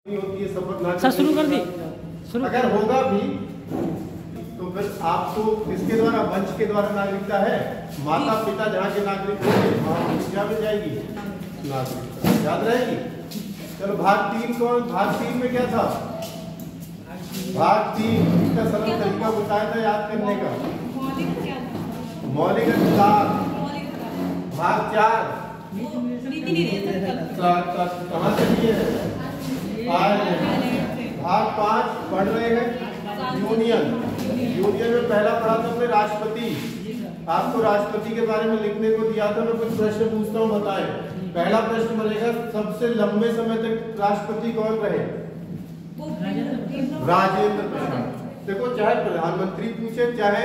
होती है शपथ ना सर शुरू कर दी शुरू। अगर होगा भी तो फिर आपको किसके द्वारा, वंश के द्वारा नागरिकता है। माता पिता जहाँ के नागरिक होंगे वहाँ क्या मिल जाएगी, नागरिकता याद रहेगी। चलो भाग 3 कौन, भाग 3 में क्या था, भाग 3 का सरल तरीका बताया था याद करने का, मौलिक अधिकार। भाग 4 कहाँ से लिए है, भाग 5 पढ़ रहे हैं यूनियन। यूनियन में पहला पढ़ा था हमने राष्ट्रपति। आपको राष्ट्रपति के बारे में लिखने को दिया था, मैं कुछ प्रश्न पूछता हूँ बताएं। पहला प्रश्न बनेगा सबसे लंबे समय तक राष्ट्रपति कौन रहे, राजेंद्र प्रसाद। देखो चाहे प्रधानमंत्री पूछे चाहे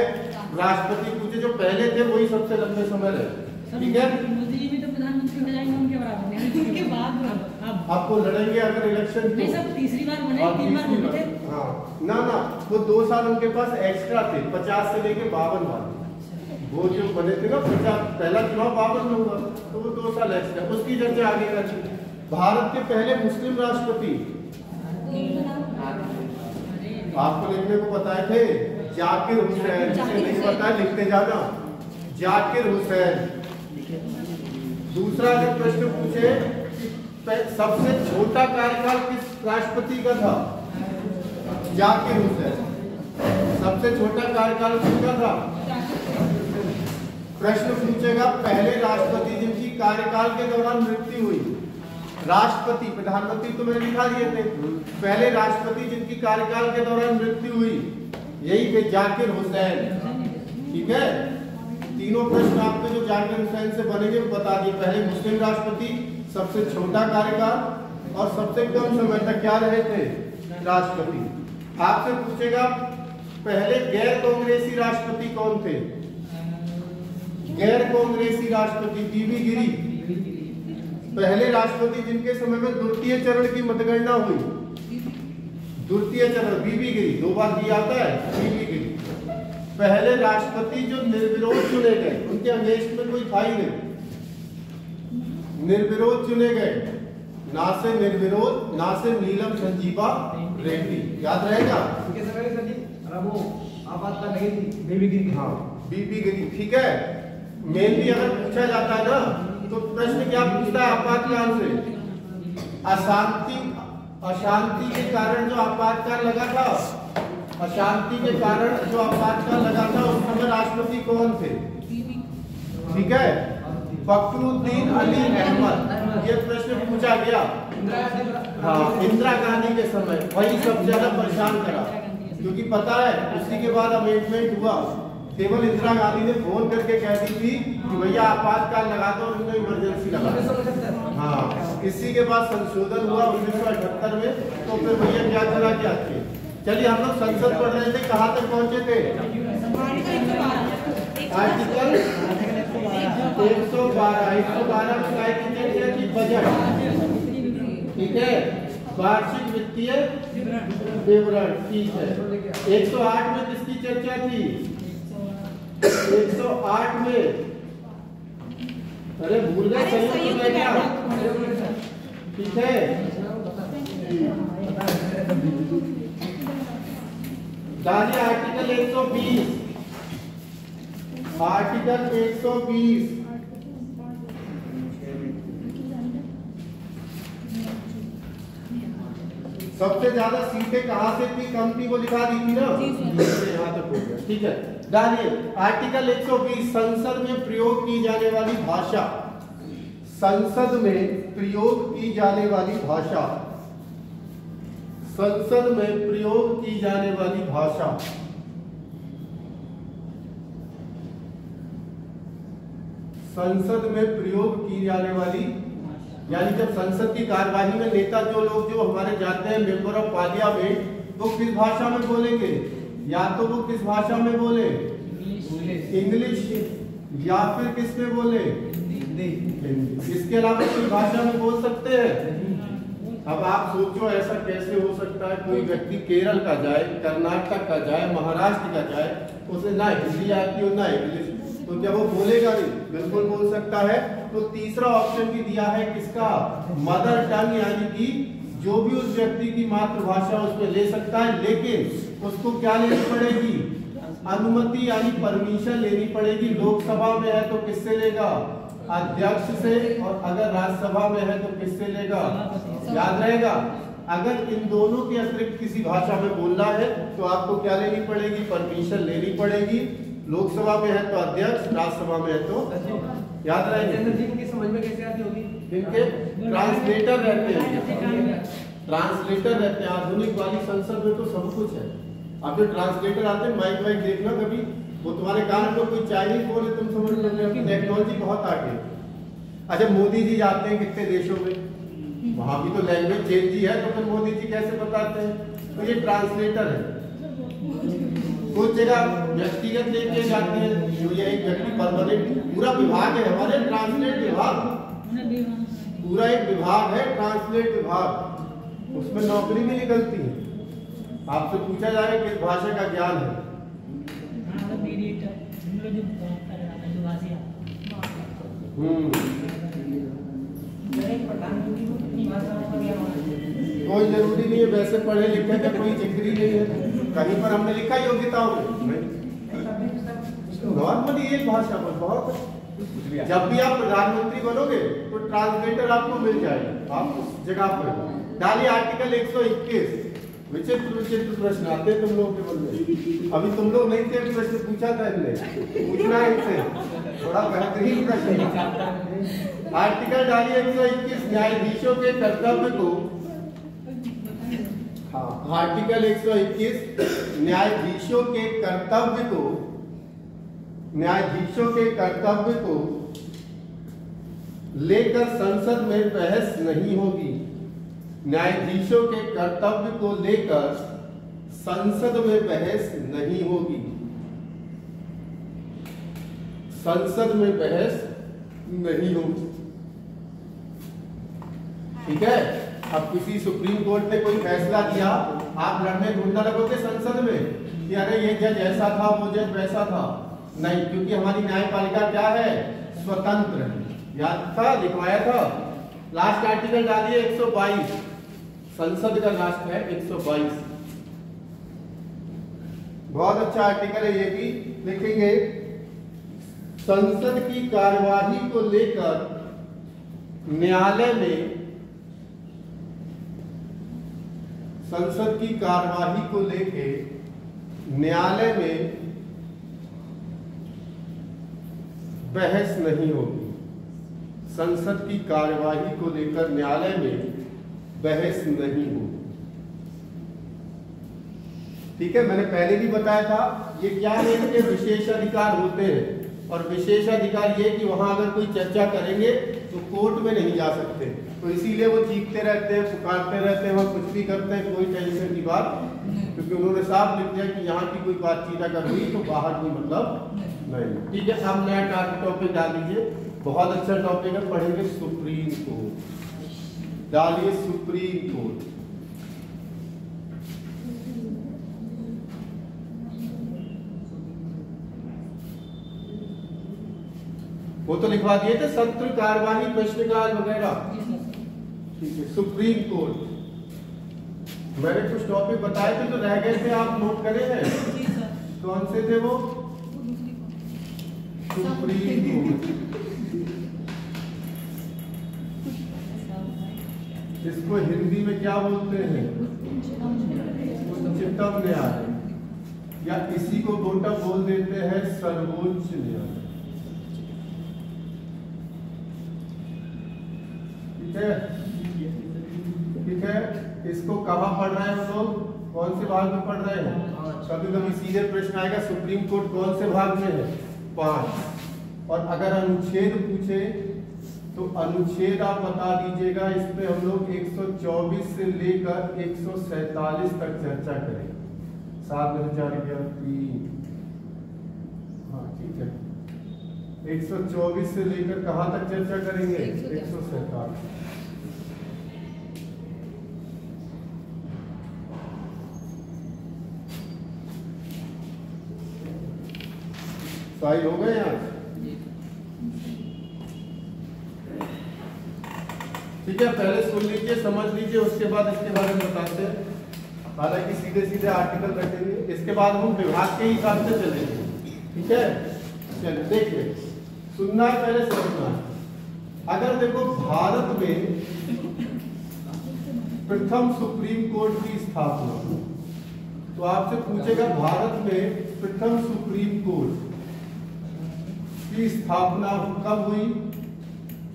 राष्ट्रपति पूछे, जो पहले थे वही सबसे लंबे समय रहे। ठीक है, मोदी जी भी तो प्रधानमंत्री हो जाएंगे उनके बराबर नहीं, उनके बाद आपको लड़ेंगे अगर इलेक्शन नहीं सब तीसरी बार बने, 3 बार बने थे। हाँ ना वो 2 साल उनके पास एक्स्ट्रा थे, 50 से लेके 52 वाले वो जो बने थे ना, 50 पहला चुनाव 52 में हुआ तो वो 2 साल एक्स्ट्रा, उसकी चर्चा आगे करनी। भारत के पहले मुस्लिम राष्ट्रपति आपको लिखने को बताए थे, जाकिर हुसैन। जिसे नहीं पता है लिखते जाना, जाकिर हुसैन। दूसरा अगर प्रश्न पूछे सबसे छोटा कार्यकाल किस राष्ट्रपति का था, जाकिर हुसैन। सबसे छोटा कार्यकाल किसका था। प्रश्न पूछेगा पहले राष्ट्रपति जिनकी कार्यकाल के दौरान मृत्यु हुई, राष्ट्रपति, प्रधानमंत्री तो मैंने दिखा दिए थे, पहले राष्ट्रपति जिनकी कार्यकाल के दौरान मृत्यु हुई यही थे जाकिर हुसैन। ठीक है, तीनों प्रश्न आपके जो जाकिर हुसैन से बनेंगे बता दिए। पहले मुस्लिम राष्ट्रपति, सबसे छोटा कार्यकाल और सबसे कम समय तक क्या रहे थे, राष्ट्रपति। आपसे पूछेगा पहले गैर कांग्रेसी राष्ट्रपति कौन थे, गैर कांग्रेसी राष्ट्रपति बीबी गिरी। पहले राष्ट्रपति जिनके समय में द्वितीय चरण की मतगणना हुई, द्वितीय चरण बीबी गिरी, 2 बार किया आता है बीबी गिरी। पहले राष्ट्रपति जो निर्विरोध चुने गए, उनके अगेंस्ट में कोई था ही नहीं, निर्विरोध चुने गए, ना से निर्विरोध ना से नीलम संजीवा रेड्डी, याद रहेगा। हाँ बीबी गिरी। ठीक है, मेनली अगर पूछा जाता है ना तो प्रश्न क्या पूछता है आपातकाल से, अशांति के कारण जो आपातकाल लगा था, अशांति के कारण जो आपातकाल लगा था उस समय राष्ट्रपति कौन थे। ठीक है, फखरुद्दीन अली अहमद, ये प्रश्न पूछा गया। हाँ इंदिरा गांधी के समय, वही सबसे ज्यादा परेशान करा, क्योंकि पता है उसी के बाद अमेंडमेंट हुआ। केवल इंदिरा गांधी ने फोन करके कह दी थी कि भैया आपातकाल लगा दो, उन्होंने इमरजेंसी लगा। हाँ इसी के बाद संशोधन हुआ 1978 में, तो फिर भैया क्या चला क्या थे। चलिए हम लोग संसद पढ़ रहे थे, कहाँ तक पहुंचे थे, आर्टिकल 112 में काय की चर्चा की, बजट। ठीक है, वार्षिक वित्तीय विवरण। ठीक है, 108 में किसकी चर्चा थी, 108 में, अरे भूल गए संयुक्त बैठक। ठीक है, डालिए आर्टिकल 120, आर्टिकल 120। सबसे ज्यादा सीटें कहां से थी, कम थी, वो लिखा दी थी ना, यहाँ तक हो गया। ठीक है, डालिए आर्टिकल 120, संसद में प्रयोग की जाने वाली भाषा, संसद में प्रयोग की जाने वाली भाषा, संसद में प्रयोग की जाने वाली भाषा। संसद में प्रयोग की जाने वाली, यानी जब संसद की कार्यवाही में नेता जो लोग जो हमारे जाते हैं मेंबर ऑफ पार्लियामेंट, वो किस भाषा में बोलेंगे, या तो वो किस भाषा में बोले, इंग्लिश, या फिर किस में बोले, हिंदी। इसके अलावा कोई भाषा में बोल सकते हैं। अब आप सोचो ऐसा कैसे हो सकता है, कोई व्यक्ति केरल का जाए, कर्नाटक का जाए, महाराष्ट्र का जाए, उसे ना हिंदी आती हो ना इंग्लिश, तो क्या वो बोलेगा नहीं, बिल्कुल बोल सकता है। तो तीसरा ऑप्शन भी दिया है किसका, मदर टंग यानी कि जो भी उस व्यक्ति की मातृभाषा उसमें ले सकता है, लेकिन उसको क्या लेनी पड़ेगी? अनुमति यानी परमिशन लेनी पड़ेगी। लोकसभा में है तो किससे लेगा? अध्यक्ष से। और अगर राज्यसभा में है तो किससे लेगा? याद रहेगा, अगर इन दोनों के अतिरिक्त किसी भाषा में बोलना है तो आपको क्या लेनी पड़ेगी? परमिशन लेनी पड़ेगी। लोकसभा में है तो अध्यक्ष, राज्यसभा में है तो याद रहेंगे। इनकी समझ में कैसे आती होगी? इनके ट्रांसलेटर रहते हैं, ट्रांसलेटर रहते हैं। आधुनिक वाली संसद में तो सब कुछ है। अब जो ट्रांसलेटर आते हैं, माइक वाइक देखना कभी, वो तुम्हारे कान को कोई चाइनीज बोले तुम समझ लो, टेक्नोलॉजी बहुत आगे। अच्छा, मोदी जी जाते हैं कितने देशों में, वहां भी तो लैंग्वेज चेंज ही है, तो फिर मोदी जी कैसे बताते हैं? तो ये ट्रांसलेटर है। कुछ जगह व्यक्तिगत लेके जाते हैं, जो ये एक व्यक्ति परमानेंट, पूरा विभाग है हमारे ट्रांसलेट विभाग, पूरा एक विभाग है ट्रांसलेट विभाग, उसमें नौकरी भी निकलती है। आपसे पूछा जाए किस भाषा का ज्ञान है? कोई जरूरी नहीं है, वैसे पढ़े लिखे का कोई जिक्र ही नहीं है, कहीं पर हमने लिखा योग्यताओं में। नॉर्मली एक भाषा पर बहुत, जब भी आप प्रधानमंत्री बनोगे तो ट्रांसलेटर आपको मिल जाएगा। आप उस जगह पर डालिए आर्टिकल 121। विचित्र विचित्र प्रश्न आते हैं तुम लोगों के मन में। अभी तुम लोग नहीं थे, प्रश्न पूछा था इनने, पूछना है इनसे, थोड़ा बेहतरीन प्रश्न। आर्टिकल डालिए 121, न्यायाधीशों के कर्तव्य को, हाँ आर्टिकल 121, न्यायाधीशों के कर्तव्य को, न्यायाधीशों के कर्तव्य को लेकर संसद में बहस नहीं होगी। न्यायाधीशों के कर्तव्य को लेकर संसद में बहस नहीं होगी। संसद में बहस नहीं होगी, ठीक है। अब किसी सुप्रीम कोर्ट ने कोई फैसला दिया, आप लड़ने ढूंढने लगोगे संसद में कि अरे ये जज ऐसा था, वो जज वैसा था, नहीं, क्योंकि हमारी न्यायपालिका क्या है? स्वतंत्र है। याद था, लिखवाया था। लास्ट आर्टिकल डालिए 122, संसद का लास्ट है 122, बहुत अच्छा आर्टिकल है ये भी, लिखेंगे संसद की कार्यवाही को लेकर न्यायालय में, संसद की कार्यवाही को लेकर न्यायालय में बहस नहीं होगी। संसद की कार्यवाही को लेकर न्यायालय में बहस नहीं होगी, ठीक है। मैंने पहले भी बताया था, ये क्या है, इनके विशेष अधिकार होते हैं। और विशेष अधिकार ये कि वहां अगर कोई चर्चा करेंगे तो कोर्ट में नहीं जा सकते, तो इसीलिए वो चीखते रहते हैं, पुकारते रहते हैं, वह कुछ भी करते हैं, कोई टेंशन की बात, क्योंकि उन्होंने साफ लिख दिया कि यहाँ की कोई बातचीत अगर हुई तो बाहर कोई मतलब नहीं, ठीक है। अब नया टॉपिक डाल दीजिए, बहुत अच्छा टॉपिक है, पढ़ेंगे सुप्रीम कोर्ट। डालिए सुप्रीम कोर्ट। वो तो लिखवा दिए थे, सत्र, कार्यवाही, प्रश्नकाल वगैरह, ठीक है। सुप्रीम कोर्ट, मैंने कुछ टॉपिक बताए थे तो रह गए थे, आप नोट करे हैं? कौन से थे वो? सुप्रीम कोर्ट, इसको हिंदी में क्या बोलते हैं? उच्चतम न्यायालय, या इसी को गोटा बोल देते हैं सर्वोच्च न्यायालय, ठीक है। इसको कहाँ पढ़ रहे हैं हम लोग? कौन से भाग में पढ़ रहे हैं? कभी कभी सीधे प्रश्न आएगा, सुप्रीम कोर्ट कौन से भाग में है? 5। और अगर अनुच्छेद पूछे तो अनुच्छेद आप बता दीजिएगा। इस पे हम लोग 124 से लेकर 147 तक चर्चा करेंगे। 7,003, हाँ ठीक है। 124 से लेकर कहाँ तक चर्चा करेंगे? 147। सही हो गए यहाँ, ठीक ठीक है, पहले सुन लीजिए, समझ लीजिए, उसके बाद इसके बारे में बताते हैं। हालांकि सीधे सीधे आर्टिकल रखेंगे, इसके बाद हम विभाग के हिसाब से चलेंगे। ठीक है, चलिए देखिए, सुनना है पहले समझना है। अगर देखो भारत में प्रथम सुप्रीम कोर्ट की स्थापना, तो आपसे पूछेगा भारत में प्रथम सुप्रीम कोर्ट की स्थापना कब हुई?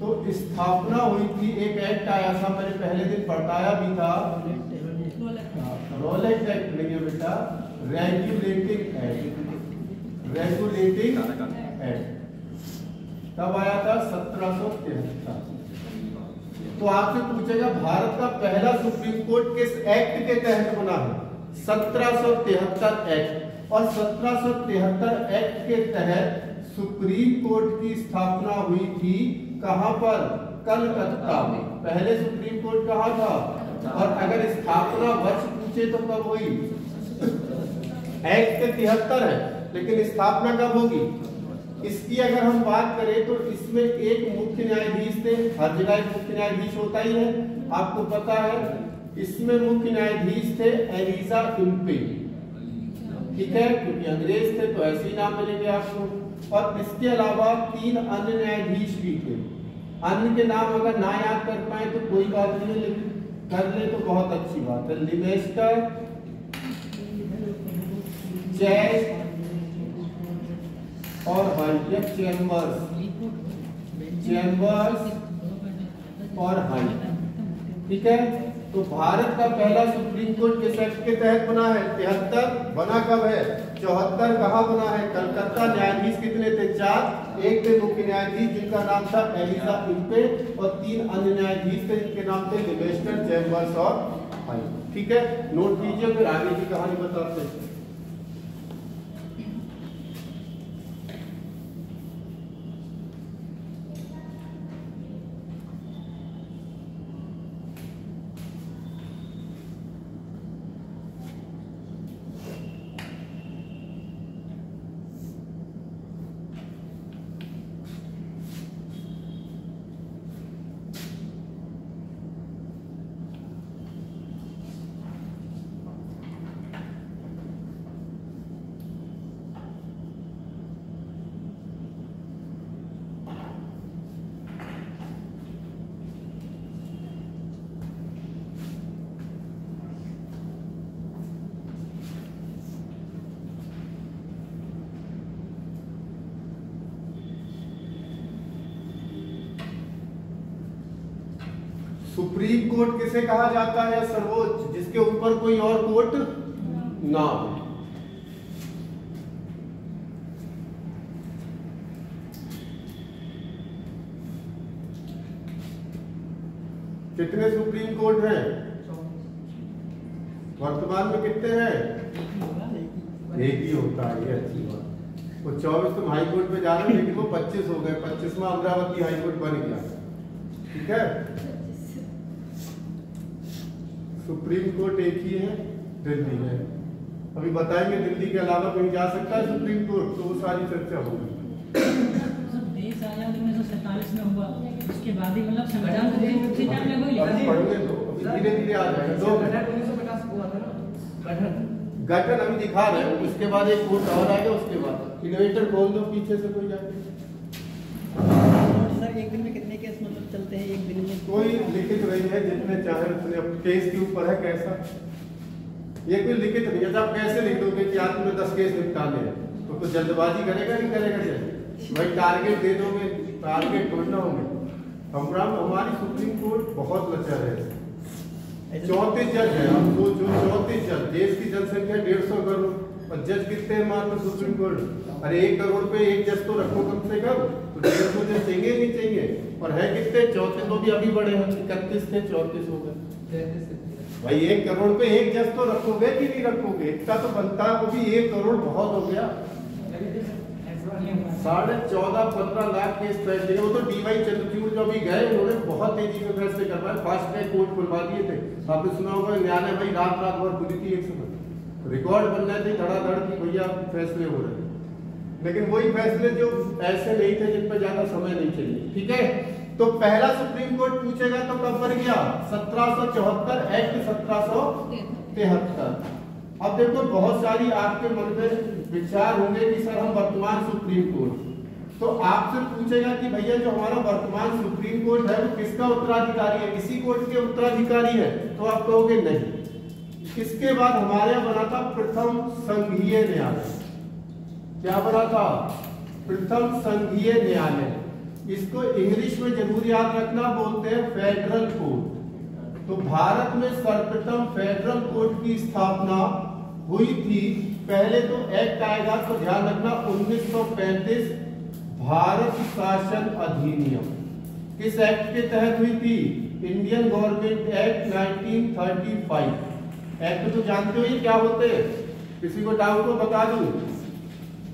तो स्थापना हुई थी, एक एक्ट आया था, मैंने पहले दिन पढ़ाया भी था, रोलेट एक्ट नहीं है बेटा, रेगुलेटिंग एक्ट, रेगुलेटिंग एक्ट कब आया था? 1773। तो आपसे पूछेगा भारत का पहला सुप्रीम कोर्ट किस एक्ट के तहत बना है? 1773 एक्ट। और 1773 एक्ट के तहत सुप्रीम कोर्ट की स्थापना हुई थी, कहां पर? कलकत्ता में। पहले सुप्रीम कोर्ट कहां था? और अगर स्थापना वर्ष पूछे तो कब हुई? एक्ट 73 है, लेकिन स्थापना कब होगी? इसकी अगर हम बात करें तो इसमें एक मुख्य न्यायाधीश थे, हर जगह एक मुख्य न्यायाधीश होता ही है, आपको पता है। इसमें मुख्य न्यायाधीश थे एलिजा इम्पे, ठीक है, क्योंकि अंग्रेज थे तो ऐसे ही नाम मिलेंगे आपको। और इसके अलावा 3 अन्य न्यायाधीश भी थे। अन्य के नाम अगर ना याद कर पाए तो कोई बात नहीं, लेकिन कर ले तो बहुत अच्छी बात है। लिमेस्टर, चेस्ट और हाइट, चेम्बर्स और हाइट, ठीक है। तो भारत का पहला सुप्रीम कोर्ट किस एक्ट के तहत बना है? 73। बना कब है? 74। कहाँ बना है? कलकत्ता। न्यायाधीश कितने थे? 4। एक थे मुख्य न्यायाधीश जिनका नाम था एलिजा इम्पे, और 3 अन्य न्यायाधीश थे जिनके नाम थे लिमेस्टर, चेम्बर्स और हाइट। ठीक है, नोट कीजिए, फिर आगे की कहानी बताते हैं। सुप्रीम कोर्ट किसे कहा जाता है? सर्वोच्च, जिसके ऊपर कोई और कोर्ट ना हो। कितने सुप्रीम कोर्ट हैं वर्तमान में? कितने हैं? एक ही होता है, ये अच्छी बात। वो 24 तुम हाई कोर्ट पे जा रहे हो, लेकिन वो 25 हो गए। 25वां अमरावती हाई कोर्ट बन गया, ठीक है। सुप्रीम कोर्ट एक ही है, दिल्ली है। अभी बताएंगे दिल्ली के अलावा कहीं जा सकता है सुप्रीम कोर्ट, तो वो सारी चर्चा होगी। देश आजाद 1947 में हुआ, उसके बाद ही मतलब संविधान उसी टाइम में हुई। पढ़ने दो, धीरे धीरे आ जाएगा। 1950 हुआ था ना गठन, अभी दिखा रहे हैं। उसके बाद एक कोर्ट और आएगा, उसके बाद इन्वेटर खोल दो पीछे से कोई जाके। सर एक दिन में कितने केस मतलब चलते हैं? एक दिन में कोई लिखित नहीं है, जितने चाहे उतने। केस के ऊपर है कैसा, ये कोई लिखित नहीं है। आप कैसे लिख दोगे कि आज में 10 केस निपटाने हैं, तो जल्दबाजी करेगा नहीं करेगा? भाई टारगेट दे दोगे, टारगेट ढूंढना होंगे। हमारी सुप्रीम कोर्ट बहुत लचर है। 34 जज है, आप सोचो 34 जज। देश की जनसंख्या 150 करोड़, और जज कितने हैं मात्र सुप्रीम कोर्ट? अरे 1 करोड़ पे एक जज तो रखो कम से कम, तो 150 जज चाहिए नहीं चाहिए? और है कितने? 34, तो भी अभी बड़े हैं, 31 थे 34 हो गए। भाई 1 करोड़ पे एक जज तो रखोगे कि नहीं रखोगे? इतना तो बनता है, वो भी 1 करोड़ बहुत हो गया। 14.5-15 लाख केस फैसले। वो तो डीवाई चंद्रचूड़ जो अभी गए, उन्होंने बहुत तेजी से फैसले करवाए, फास्ट ट्रैक कोर्ट खुलवा दिए थे। आपने सुना होगा न्यायालय भाई रात भर खुली थी, एक समय रिकॉर्ड बन रहे थे धड़ाधड़ की, भैया फैसले हो रहे। लेकिन वही फैसले जो ऐसे नहीं थे जिन पर ज्यादा समय नहीं चाहिए, ठीक है। तो पहला सुप्रीम कोर्ट पूछेगा तो कब बन गया? 1774 एक्ट 1773। अब देखो बहुत सारी आपके मन में विचार होंगे कि सर हम वर्तमान सुप्रीम कोर्ट, तो आपसे पूछेगा कि भैया जो हमारा वर्तमान सुप्रीम कोर्ट है वो किसका उत्तराधिकारी है? इसी कोर्ट के उत्तराधिकारी है? तो आप कहोगे नहीं। इसके बाद हमारे यहाँ बना था प्रथम संघीय न्यायालय। क्या बना था? प्रथम संघीय न्यायालय। इसको इंग्लिश में जरूर याद रखना, बोलते हैं फेडरल कोर्ट। तो भारत में सर्वप्रथम फेडरल कोर्ट की स्थापना हुई थी। पहले तो एक्ट आएगा तो ध्यान रखना 1935 भारत शासन अधिनियम। किस एक्ट के तहत हुई थी? Indian government act 1935। एक्ट तो जानते हो ये क्या होते हैं? किसी को डाउट हो बता दूं?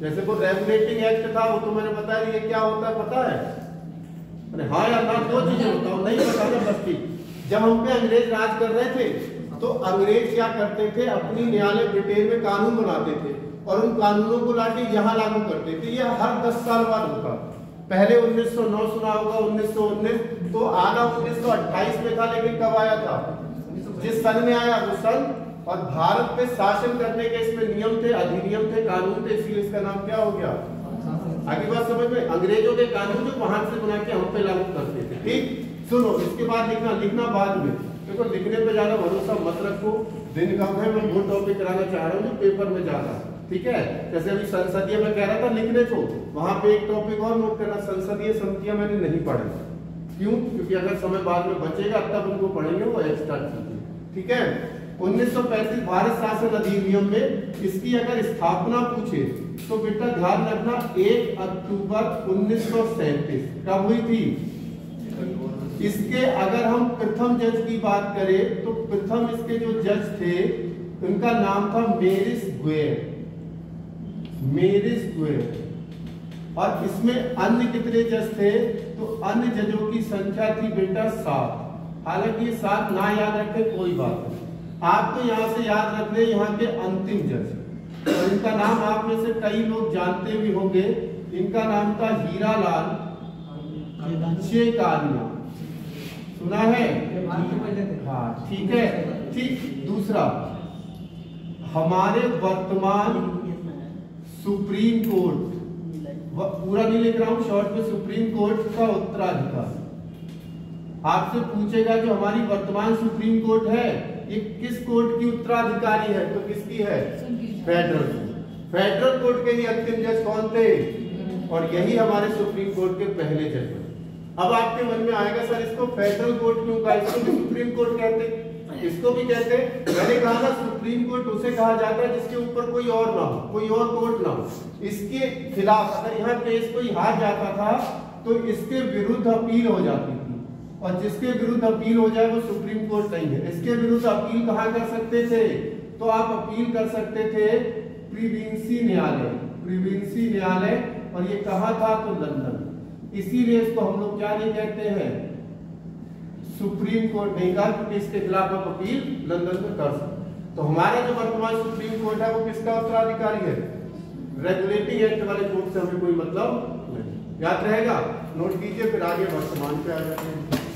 जैसे वो रेगुलेटिंग एक्ट था वो तो मैंने बता दिया क्या होता है, पता है? अरे हाँ या ना, दो चीजें बताओ, नहीं पता ना बस ठीक। जब हम पे अंग्रेज राज कर रहे थे तो अंग्रेज क्या करते थे? अपनी न्यायालय ब्रिटेन में कानून बनाते थे और उन कानूनों को लाके यहाँ लागू करते थे। ये हर 10 साल बाद होता। पहले 1909 सुना होगा, 1919, तो आना 1928 में था, लेकिन कब आया था? जिस सन में आया वो सन। और भारत पे शासन करने के इसमें नियम थे, अधिनियम थे, कानून थे, इसलिए इसका नाम क्या हो गया? आगे बात समझ में? अंग्रेजों के कानून जो वहां से बना के हम पे लागू करते थे। ठीक, सुनो इसके बाद लिखना बाद में। देखो लिखने पे ज्यादा भरोसा मत रखो, दिन कम है, मैं वो टॉपिक कराना चाह रहा हूँ जो पेपर में ज्यादा है। ठीक है, जैसे अभी संसदीय में कह रहा था लिखने को, वहां पे एक टॉपिक और नोट करना, संसदीय समितियां मैंने नहीं पढ़ी। क्यों? क्योंकि अगर समय बाद में बचेगा तब उनको पढ़ेंगे, वो एक्स्ट्रा चीजें। ठीक है, 1935 भारत शासन अधिनियम में इसकी अगर स्थापना पूछे तो बेटा ध्यान रखना 1 अक्टूबर 1937 कब हुई थी? इसके अगर हम प्रथम जज की बात करें तो प्रथम इसके जो जज थे उनका नाम था मेरिस गुएर। और इसमें अन्य कितने जज थे? तो अन्य जजों की संख्या थी बेटा 7। हालांकि 7 ना याद रखे कोई बात नहीं, आपको यहाँ से याद रखने यहाँ के अंतिम जज, और इनका नाम आप में से कई लोग जानते भी होंगे। इनका नाम था हीरालाल शेकानिया। सुना है? हाँ ठीक है। ठीक, दूसरा हमारे वर्तमान सुप्रीम कोर्ट, पूरा नहीं लिख रहा हूं, शॉर्ट में, सुप्रीम कोर्ट का उत्तराधिकारी आपसे पूछेगा जो हमारी वर्तमान सुप्रीम कोर्ट है ये किस कोर्ट की उत्तराधिकारी है? तो किसकी है? फेडरल। फेडरल कोर्ट के ही अंतिम जज कौन थे? और यही हमारे सुप्रीम कोर्ट के पहले जज। अब आपके मन में आएगा सर इसको फेडरल कोर्ट क्यों कहा? इसको भी सुप्रीम कोर्ट कहते, इसको भी कहते। मैंने कहा ना सुप्रीम कोर्ट उसे कहा जाता है जिसके ऊपर कोई और ना हो, कोई और कोर्ट ना हो। इसके खिलाफ अगर यहाँ केस कोई हार जाता था तो इसके विरुद्ध अपील हो जाती थी, और जिसके विरुद्ध अपील हो जाए वो सुप्रीम कोर्ट नहीं है। इसके विरुद्ध अपील कहाँ कर सकते थे? तो आप अपील कर सकते थे प्रीविंसी न्यायालय, प्रीविंसी न्यायालय। और ये कहाँ था? तो लंदन। इसीलिए इसको हम लोग क्या नहीं कहते हैं? सुप्रीम कोर्ट नहीं कहा, क्योंकि इसके खिलाफ आप अपील लंदन में कर सकते। तो हमारा जो वर्तमान सुप्रीम कोर्ट है वो किसका उत्तराधिकारी है? रेगुलेटिंग एक्ट वाले कोर्ट से हमें कोई मतलब नहीं। याद रहेगा, नोट कीजिए, फिर आगे वर्तमान पे आ जाते हैं।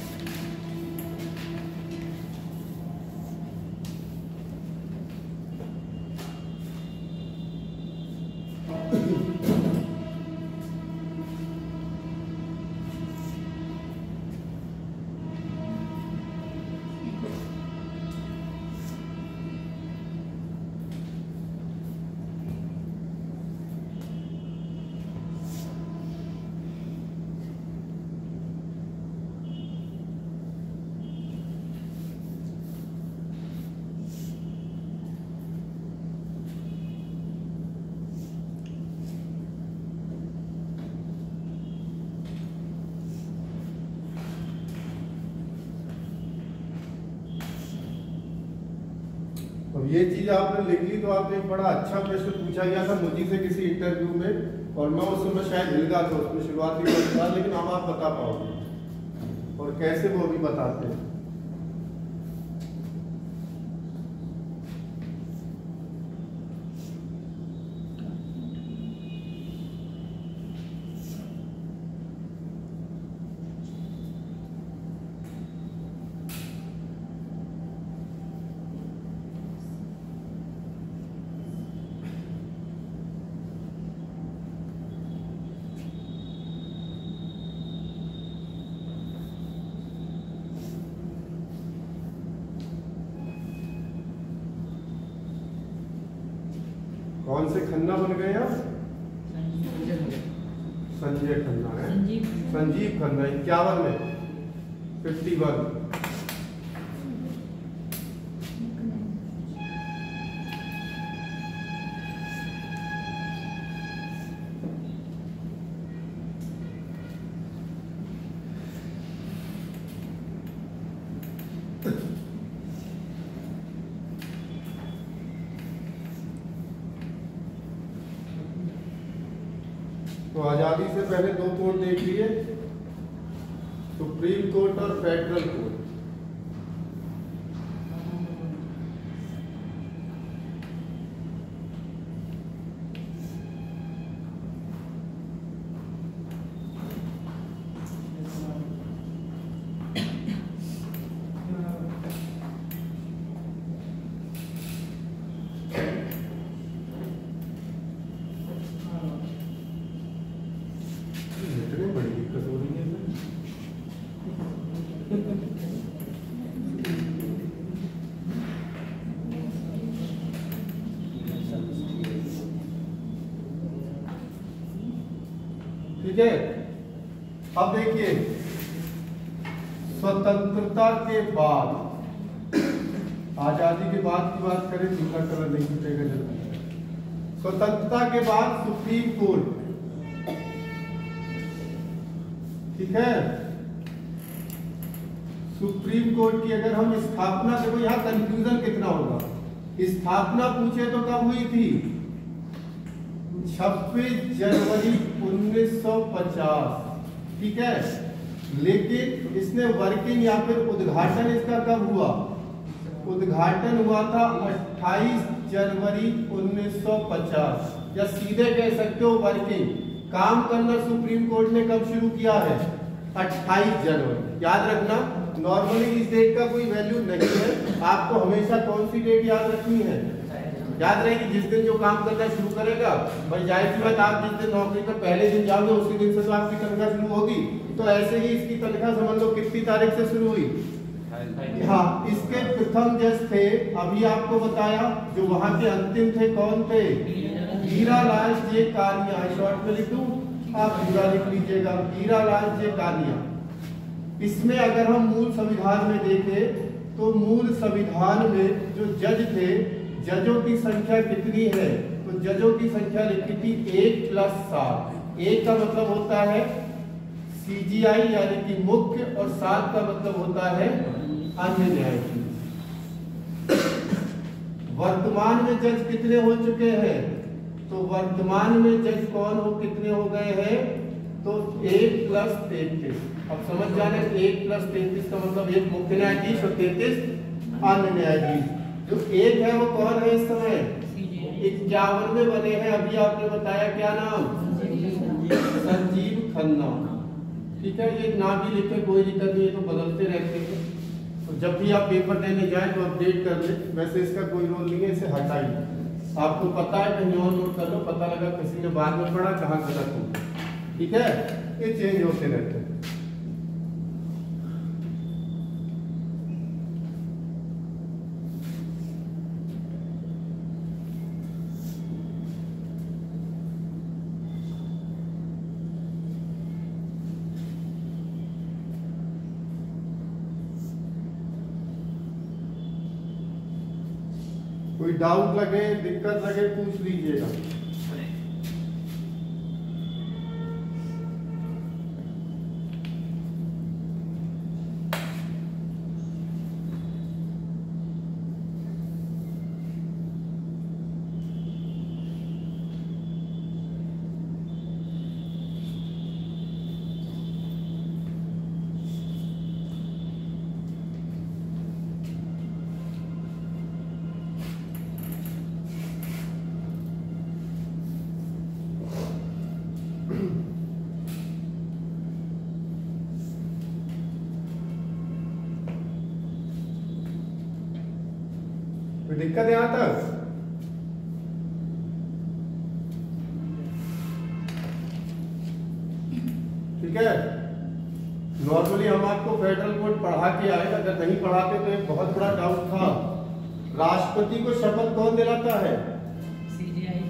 ये चीज आपने लिख ली तो आपने एक बड़ा अच्छा प्रश्न पूछा गया था मुझे से किसी इंटरव्यू में, और मैं उस समय शायद हिल गया था उसमें शुरुआती था, लेकिन अब आप बता पाओगे और कैसे वो भी बताते हैं। कौन से खन्ना बन गए आप? संजय खन्ना है, संजीव खन्ना 51 में 51। तो आजादी से पहले दो कोड देख लिए, सुप्रीम कोर्ट और फेडरल कोर्ट। इतनी बड़ी दिक्कत हो रही है ठीक है। अब देखिए, स्वतंत्रता के बाद, आजादी के बाद की बात करें, दूसरा कलर नहीं छूटेगा जल्दी। स्वतंत्रता के बाद सुप्रीम कोर्ट, ठीक है। सुप्रीम कोर्ट की अगर हम स्थापना, देखो यहाँ कंफ्यूजन कितना होगा। स्थापना पूछे तो कब हुई थी? 26 जनवरी 1950, ठीक है। लेकिन इसने वर्किंग या फिर उद्घाटन इसका कब हुआ? उद्घाटन हुआ था 28 जनवरी 1950, या सीधे कह सकते हो वर्किंग, काम करना सुप्रीम कोर्ट ने कब शुरू किया है? 28 जनवरी। याद रखना, नॉर्मली इस डेट का कोई वैल्यू नहीं है, आपको हमेशा कौन सी डेट याद रखनी है? याद रहे कि जिस दिन जो काम करना शुरू करेगा, भाई जाहिर सी बात, आप जिस दिन नौकरी पर पहले दिन जाओगे उसी दिन से तो आपकी तनख्वाह शुरू होगी। तो ऐसे ही इसकी तनख्वाह समझ लो कितनी तारीख से शुरू हुई? हाँ, इसके प्रथम जज थे, अभी आपको बताया, जो वहां के अंतिम थे, कौन थे? हीरालाल जे कानिया। शॉर्ट में लिख दूं, आप पूरा लिख लीजिएगा, हीरालाल जे कानिया। इसमें अगर हम मूल संविधान में देखें तो मूल संविधान में जो जज थे, जजों की संख्या कितनी है? तो जजों की संख्या लिखी थी 1 + 7। 1 का मतलब होता है सीजीआई यानी कि मुख्य, और 7 का मतलब होता है अन्य न्यायाधीश। वर्तमान में जज कितने हो चुके हैं? तो वर्तमान में जज कौन हो, कितने हो गए हैं? तो 1 + 33। अब समझ जाने, 1 + 33 का मतलब 1 मुख्य न्यायाधीश और 33 अन्य न्यायाधीश। जो 1 है वो कौन है इस समय? 51 में बने हैं, अभी आपने बताया क्या नाम? संजीव खन्ना, ठीक है। ये ना भी लिखे कोई दिक्कत नहीं है, तो बदलते रहते हैं, तो जब भी आप पेपर देने जाए तो अपडेट कर ले। वैसे इसका कोई रोल नहीं है, इसे हटाइए। आपको पता है, कहीं और नोट कर लो, पता लगा किसी ने बाद में पढ़ा, कहाँ गलत हो, ठीक है। ये चेंज होते रहते हैं। कोई डाउट लगे, दिक्कत लगे, पूछ लीजिएगा। कोई दिक्कत है यहां तक? ठीक है। नॉर्मली हम आपको फेडरल कोड पढ़ा के आए, अगर नहीं पढ़ाते तो एक बहुत बड़ा डाउट था, राष्ट्रपति को शपथ कौन दिलाता है? सीजीआई।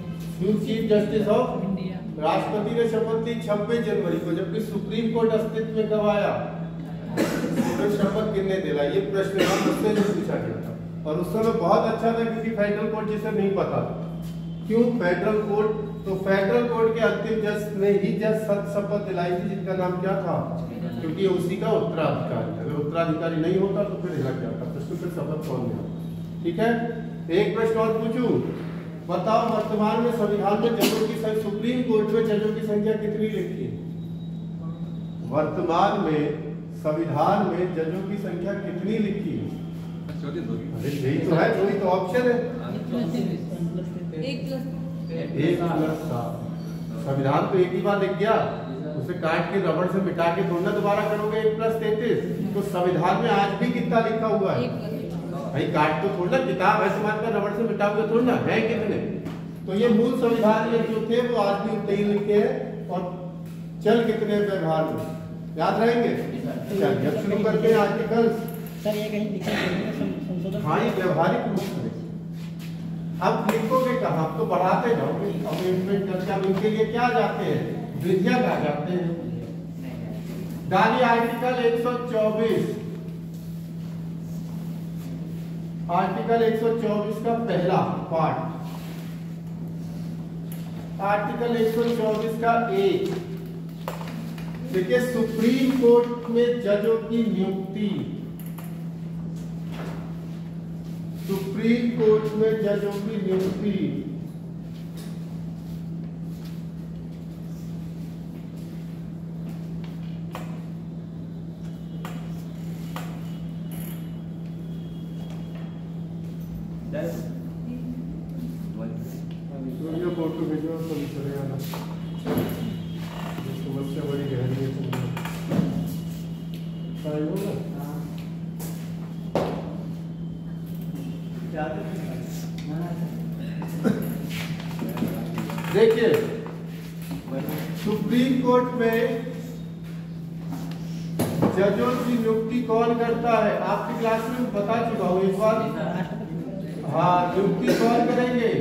क्यों चीफ जस्टिस ऑफ इंडिया। राष्ट्रपति ने शपथ ली 26 जनवरी को, जबकि सुप्रीम कोर्ट अस्तित्व में कब आया? तो शपथ किसने दिला? ये प्रश्न मुझसे जो पूछा गया था, और उस समय बहुत अच्छा था क्योंकि फेडरल कोर्ट जिसे नहीं पता। क्यों फेडरल कोर्ट? तो फेडरल कोर्ट के अंतिम जज ने ही जज शपथ दिलाई थी, जिनका नाम क्या था? क्योंकि उसी का उत्तराधिकारी, अगर उत्तराधिकारी नहीं होता तो फिर हिलक जाता, तो फिर शपथ कौन दिया? ठीक है, एक प्रश्न और पूछूं, बताओ वर्तमान में संविधान में जजों की संख्या, सुप्रीम कोर्ट में जजों की संख्या कितनी लिखी है? वर्तमान में संविधान में जजों की संख्या कितनी लिखी है? अरे यही तो है, वही तो ऑप्शन है, 1+7। संविधान तो एक ही बार लिख गया, उसे काट के रबड़ से मिटा के थोड़ा दोबारा करोगे 1+33। तो संविधान में आज भी कितना लिखा हुआ है भाई? काट तो थोड़ा, किताब है समाज का, रबड़ से मिटाओगे थोड़ा, है कितने? तो ये मूल संविधान में जो थे वो आज भी उतने ही लिखे हैं, और चल कितने व्यवहार में याद रहेंगे। चलिए अब शुरू करते हैं आर्टिकल्स। सर ये कहीं लिखा है संशोधन? हाँ, ये व्यवहारिक रूप से अब लिखोगे कहाँ? अब तो बढ़ाते जाओगे, अमेंडमेंट करके अब इनके लिए क्या जाते हैं? विधिया कहा जाते हैं। डालिए आर्टिकल 124, आर्टिकल 124 का पहला पार्ट, आर्टिकल 124 का 1। देखिए, सुप्रीम कोर्ट में जजों की नियुक्ति, सुप्रीम कोर्ट में जजों की नियुक्ति फोटो भेजो, सभी चले आना, समस्या बड़ी गहरी है। देखिए, सुप्रीम कोर्ट में जजों की नियुक्ति कौन करता है? आपकी क्लास में बता चुका हूँ एक बार। हाँ, नियुक्ति कौन करेंगे?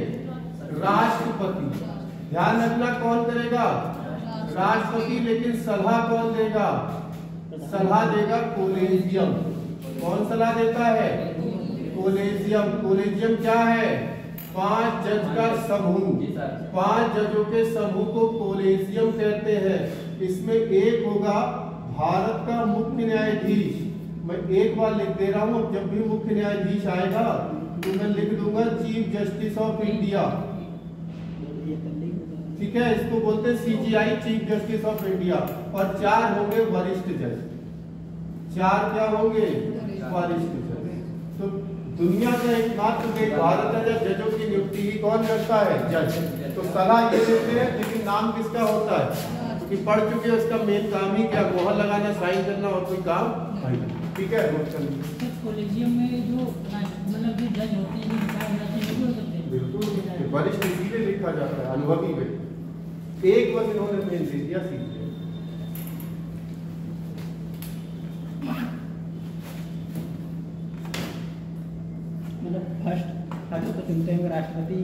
राष्ट्रपति। ध्यान रखना, कौन करेगा? राष्ट्रपति। लेकिन सलाह कौन देगा? सलाह देगा कोलेजियम। कौन सलाह देता है? कोलेजियम। कोलेजियम क्या है? 5 जज का समूह, 5 जजों के समूह को कोलेजियम कहते हैं। इसमें एक होगा भारत का मुख्य न्यायाधीश। मैं एक बार लिख दे रहा हूँ, जब भी मुख्य न्यायाधीश आएगा तो मैं लिख दूंगा चीफ जस्टिस ऑफ इंडिया। ठीक है, इसको बोलते हैं CJI, chief justice of India. और 4 होंगे वरिष्ठ जज। 4 क्या होंगे? वरिष्ठ जज। तो दुनिया का एकमात्र देश भारत है जब जजों की नियुक्ति ही कौन करता है? जज। तो सलाह ये देते हैं, लेकिन नाम किसका होता है? क्योंकि पढ़ चुके हैं, उसका मेन काम ही क्या? मोहर लगाना, साइन करना, और कोई काम नहीं। ठीक है, कॉलेजियम में जो मतलब जो जज होते हैं, बिल्कुल वरिष्ठ इसीलिए लिखा जाता है, अनुभवी व्यक्ति। एक बस इन्होंने मेन दे दिया, सीख लिया। मतलब फर्स्ट तो चुनते हैं राष्ट्रपति।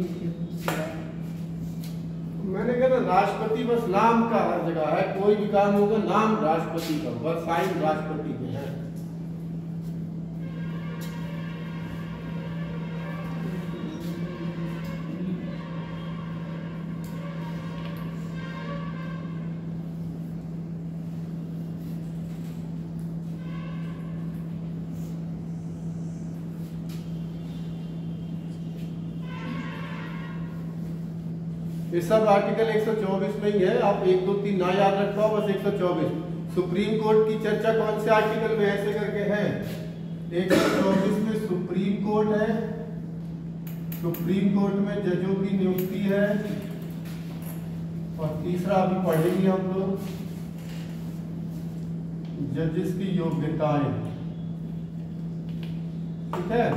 मैंने कहा ना, राष्ट्रपति बस नाम का हर जगह है, कोई भी काम होगा नाम राष्ट्रपति का, बस साइन राष्ट्रपति के है। ये सब आर्टिकल 124 में ही है, आप 1, 2, 3 ना याद रखो, बस 124। सुप्रीम कोर्ट की चर्चा कौन से आर्टिकल में ऐसे करके है? 124 में सुप्रीम कोर्ट है, सुप्रीम कोर्ट में जजों की नियुक्ति है, और तीसरा अभी पढ़ेंगे हम लोग, जजेस की योग्यताएं। ठीक है,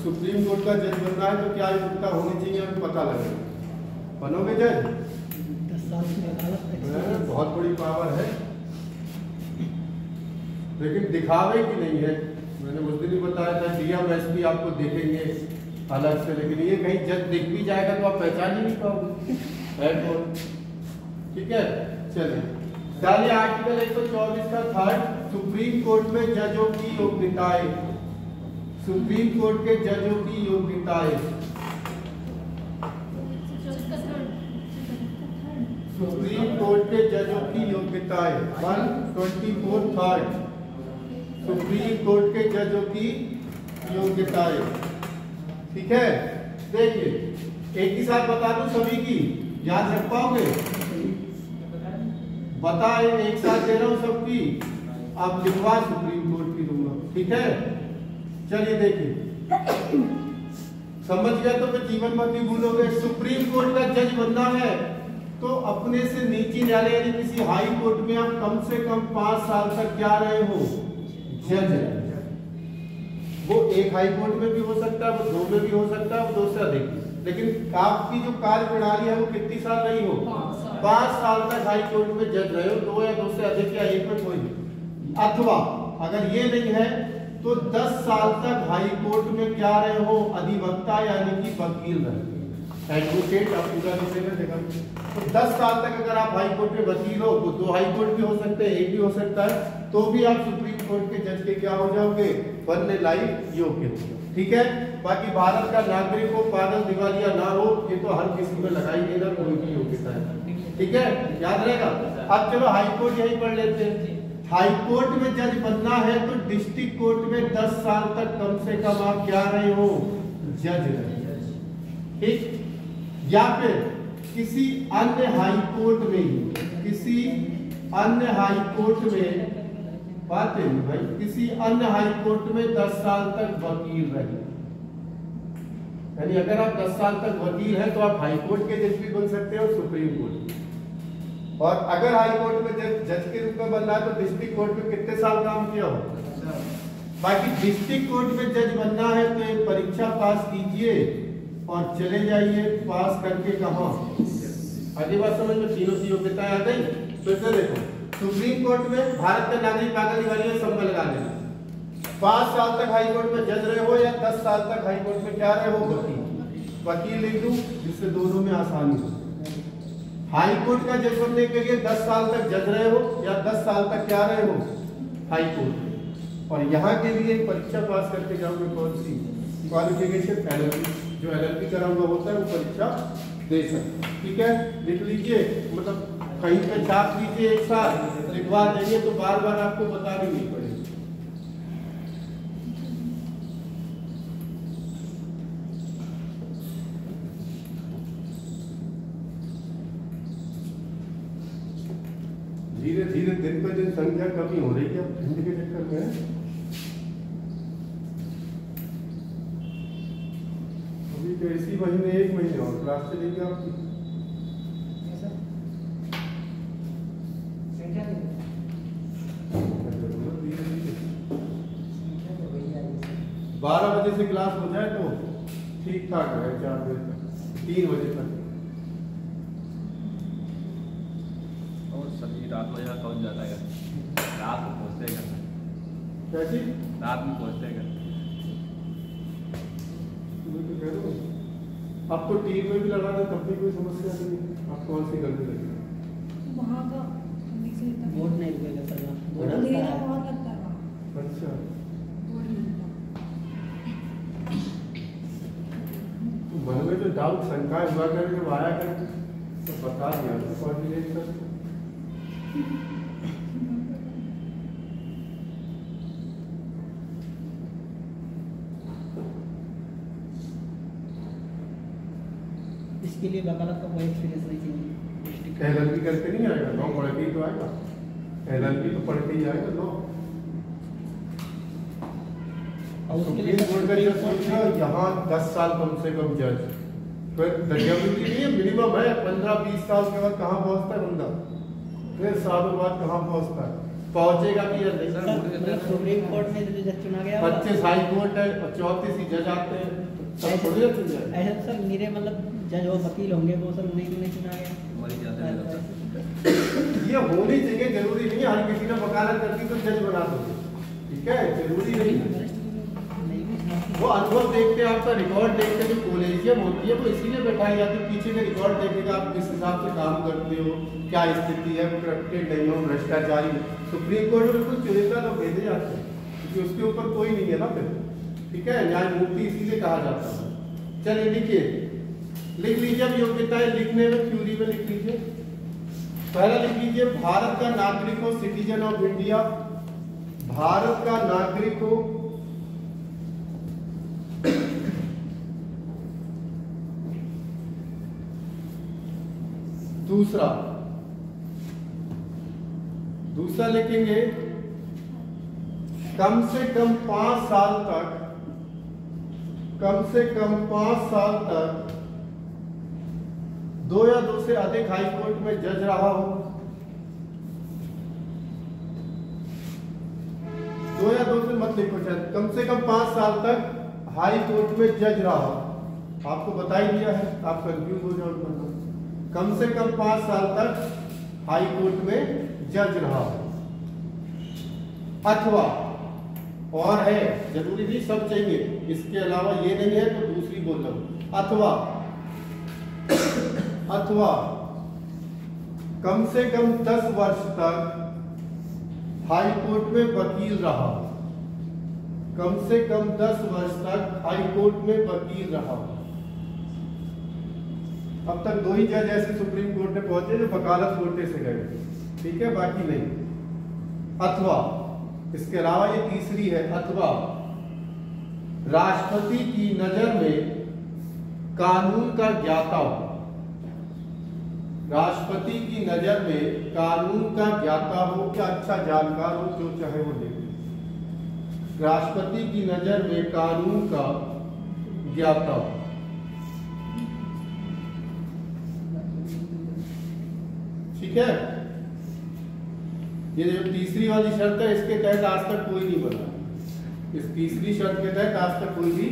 सुप्रीम कोर्ट का जज बनना है तो क्या योग्यता होनी चाहिए, हमें पता लगेगा। बनोगे जज? साल की वकालत एक्सपीरियंस। बहुत बड़ी पावर है, लेकिन दिखावे की नहीं है। मैंने उस दिन ही बताया था DMSP आपको देखेंगे अलग से, लेकिन ये कहीं जज दिख भी जाएगा तो आप पहचान ही नहीं पाओगे है कौन। ठीक है, चलिए डालिए आर्टिकल 124 का थर्ड, सुप्रीम कोर्ट में जजों की योग्यताएं। सुप्रीम कोर्ट के जजों की योग्यताएं। सुप्रीम कोर्ट के जजों की योग्यताएं 124 थर्ड, सुप्रीम कोर्ट के जजों की योग्यताएं। ठीक है, देखिए एक ही साथ बता दूं सभी की, याद रख पाओगे? बताए एक साथ दे रहा हूं सबकी, अब लिखवा सुप्रीम कोर्ट की दूंगा। ठीक है, चलिए देखिए, समझ गया तो फिर जीवन भर नहीं भूलोगे। सुप्रीम कोर्ट का जज बनना है तो अपने से नीचे न्यायालय यानी किसी हाई कोर्ट में आप कम से कम 5 साल तक क्या रहे हो, जज रहे। वो एक हाई कोर्ट में भी हो सकता है, वो 2 में भी हो सकता है, वो 2 से अधिक, लेकिन आपकी जो कार्य प्रणाली है वो कितनी साल रही हो, 5 साल तक हाई कोर्ट में जज रहे हो, 2 या 2 से अधिक या 1 में कोई। अथवा अगर ये नहीं है तो 10 साल तक हाई कोर्ट में क्या रहे हो, अधिवक्ता यानी कि वकील रहे, एडवोकेट। आप पूरा लिखेंगे देखा तो 10 साल तक अगर आप हाई कोर्ट में वकील हो तो 2 हाई कोर्ट भी हो सकते हैं, 1 भी हो सकता है, तो भी आप सुप्रीम कोर्ट के जज के क्या हो जाओगे, बनने लायक योग्य। ठीक है, बाकी भारत का नागरिक हो, पागल दिवालिया ना हो, ये तो हर किसी में लगाई देना, कोई भी योग्यता है। ठीक है, याद रहेगा। अब चलो हाई कोर्ट यही पढ़ लेते हैं। हाई कोर्ट में जज बनना है तो डिस्ट्रिक्ट कोर्ट में 10 साल तक कम से कम आप क्या रहे हो, जज रहे। ठीक, या फिर किसी अन्य हाई कोर्ट में ही, किसी अन्य हाई कोर्ट में, बात है भाई, किसी अन्य हाई कोर्ट में 10 साल तक वकील रहे। यानी अगर आप 10 साल तक वकील हैं तो आप हाई कोर्ट के जज भी बन सकते हो, सुप्रीम कोर्ट। और अगर हाई कोर्ट में जज के रूप में बनना है तो डिस्ट्रिक्ट कोर्ट में कितने साल काम किया हो। बाकी डिस्ट्रिक्ट कोर्ट में जज बनना है तो एक परीक्षा पास कीजिए और चले जाइए, पास करके कहाँ, आगे बात समझ में, तीनों की योग्यताएं आ गई। तो इसे देखो, सुप्रीम कोर्ट में भारत का नागरिक पागल दिवालिया सब में लगा लेना, 5 साल तक हाई कोर्ट में जज रहे हो या 10 साल तक हाई कोर्ट में क्या रहे हो, वकील। वकील लिख दूं जिससे दोनों में आसानी हो। हाई कोर्ट का जज बनने के लिए 10 साल तक जज रहे हो या 10 साल तक क्या रहे हो, हाई कोर्ट। और यहाँ के लिए परीक्षा पास करके जाओगे, कौन सी क्वालिफिकेशन, LLB। जो LLB करा हुआ होता है वो परीक्षा दे सकते। ठीक है, लिख लीजिए, मतलब कहीं पे छाप लीजिए, एक साथ लिखवा देंगे तो बार बार आपको बतानी नहीं पड़ेगी। धीरे धीरे दिन पे दिन संख्या कमी हो रही है ठंड के चक्कर में। अभी तो इसी महीने 1 महीने और क्लास चलेगी आपकी। 12 बजे से क्लास हो जाए तो ठीक ठाक है, 4 बजे तक, 3 बजे तक। और सभी रात में यहाँ पहुँच जाता है, रात में पहुँचते हैं, कैसी रात में पहुँचते हैं। आपको टीम में भी लगा दे तब भी कोई समस्या नहीं है। आप कौन सी गलती लगी वहाँ का बोर्ड नहीं रुकेगा सर, बोर्ड अंधेरा आता है। बहुत लगता है वहाँ। अच्छा, बोर्ड नहीं लगता। तो मन में जो डाउट शंकाएं हुआ करे जब आया कर तो बता दिया तो कोऑर्डिनेटर। इसके लिए वकालत का कोई एक्सपीरियंस नहीं चाहिए। LLB करके नहीं आएगा, लॉ पढ़ के ही तो आएगा। LLB तो पढ़ के ही आएगा लॉ। और उसके लिए सुप्रीम कोर्ट का जज पूछा यहाँ 10 साल कम से कम जज, फिर जरूरी नहीं है, मिनिमम है 15-20 साल के बाद कहाँ पहुँचता है बंदा, फिर सालों बाद कहाँ पहुँचता है, पहुँचेगा कि या नहीं। मतलब सुप्रीम कोर्ट में जो जज चुना गया 25 हाई कोर्ट है और 34 ही जज आते हैं, सब थोड़ी ना चल जाए। ऐसा सर मेरे मतलब जज और वकील होंगे वो सब उन्हीं को नहीं चुना गया। मरी जाते हैं। ये होनी चाहिए, जरूरी नहीं है हर किसी ने वकालत करती तो जज बना दो, ठीक है, जरूरी नहीं है। वो अनुभव देखते हैं, आपका रिकॉर्ड देखते हैं, जो कॉलेजियम होती है वो इसीलिए बैठाई जाती है, पीछे के रिकॉर्ड देखेगा आप किस हिसाब से काम करते हो, क्या स्थिति है, करप्टेड नहीं हो, भ्रष्टाचारी। सुप्रीम कोर्ट में बिल्कुल चुनिंदा लोग भेजे जाते हैं क्योंकि उसके ऊपर कोई नहीं है ना फिर, ठीक है, न्यायमूर्ति इसीलिए कहा जाता है। चलिए लिखिए, लिख लीजिए अब योग्यता लिखने में, थ्योरी में लिख लीजिए। पहला लिख लीजिए, भारत का नागरिक हो, सिटीजन ऑफ इंडिया, भारत का नागरिक हो, दूसरा लिखेंगे कम से कम 5 साल तक, कम से कम 5 साल तक 2 या 2 से अधिक हाई कोर्ट में जज रहा हो, 2 या 2 से मत लिखो, शायद कम से कम 5 साल तक हाई कोर्ट में जज रहा हो। आपको बता ही दिया है, आप कंफ्यूज हो जाओ, कम से कम 5 साल तक हाई कोर्ट में जज रहा हो, अथवा, और है, जरूरी नहीं सब चाहिए, इसके अलावा ये नहीं है तो दूसरी बोल रहा हूं, अथवा कम से कम 10 वर्ष तक हाई कोर्ट में वकील रहा हो, कम से कम 10 वर्ष तक हाई कोर्ट में वकील रहा हो। अब तक 2 ही जज ऐसे सुप्रीम कोर्ट में पहुंचे जो वकालत कोटे से गए, ठीक है, बाकी नहीं। अथवा, इसके अलावा ये तीसरी है, अथवा राष्ट्रपति की नजर में कानून का ज्ञाता हो, राष्ट्रपति की नजर में कानून का ज्ञाता हो, क्या अच्छा जानकार हो, जो चाहे वो देखे, राष्ट्रपति की नजर में कानून का ज्ञाता हो। ठीक है, ये जो तीसरी वाली शर्त है इसके तहत आज तक कोई नहीं बना, इस तीसरी शर्त के तहत आज तक कोई भी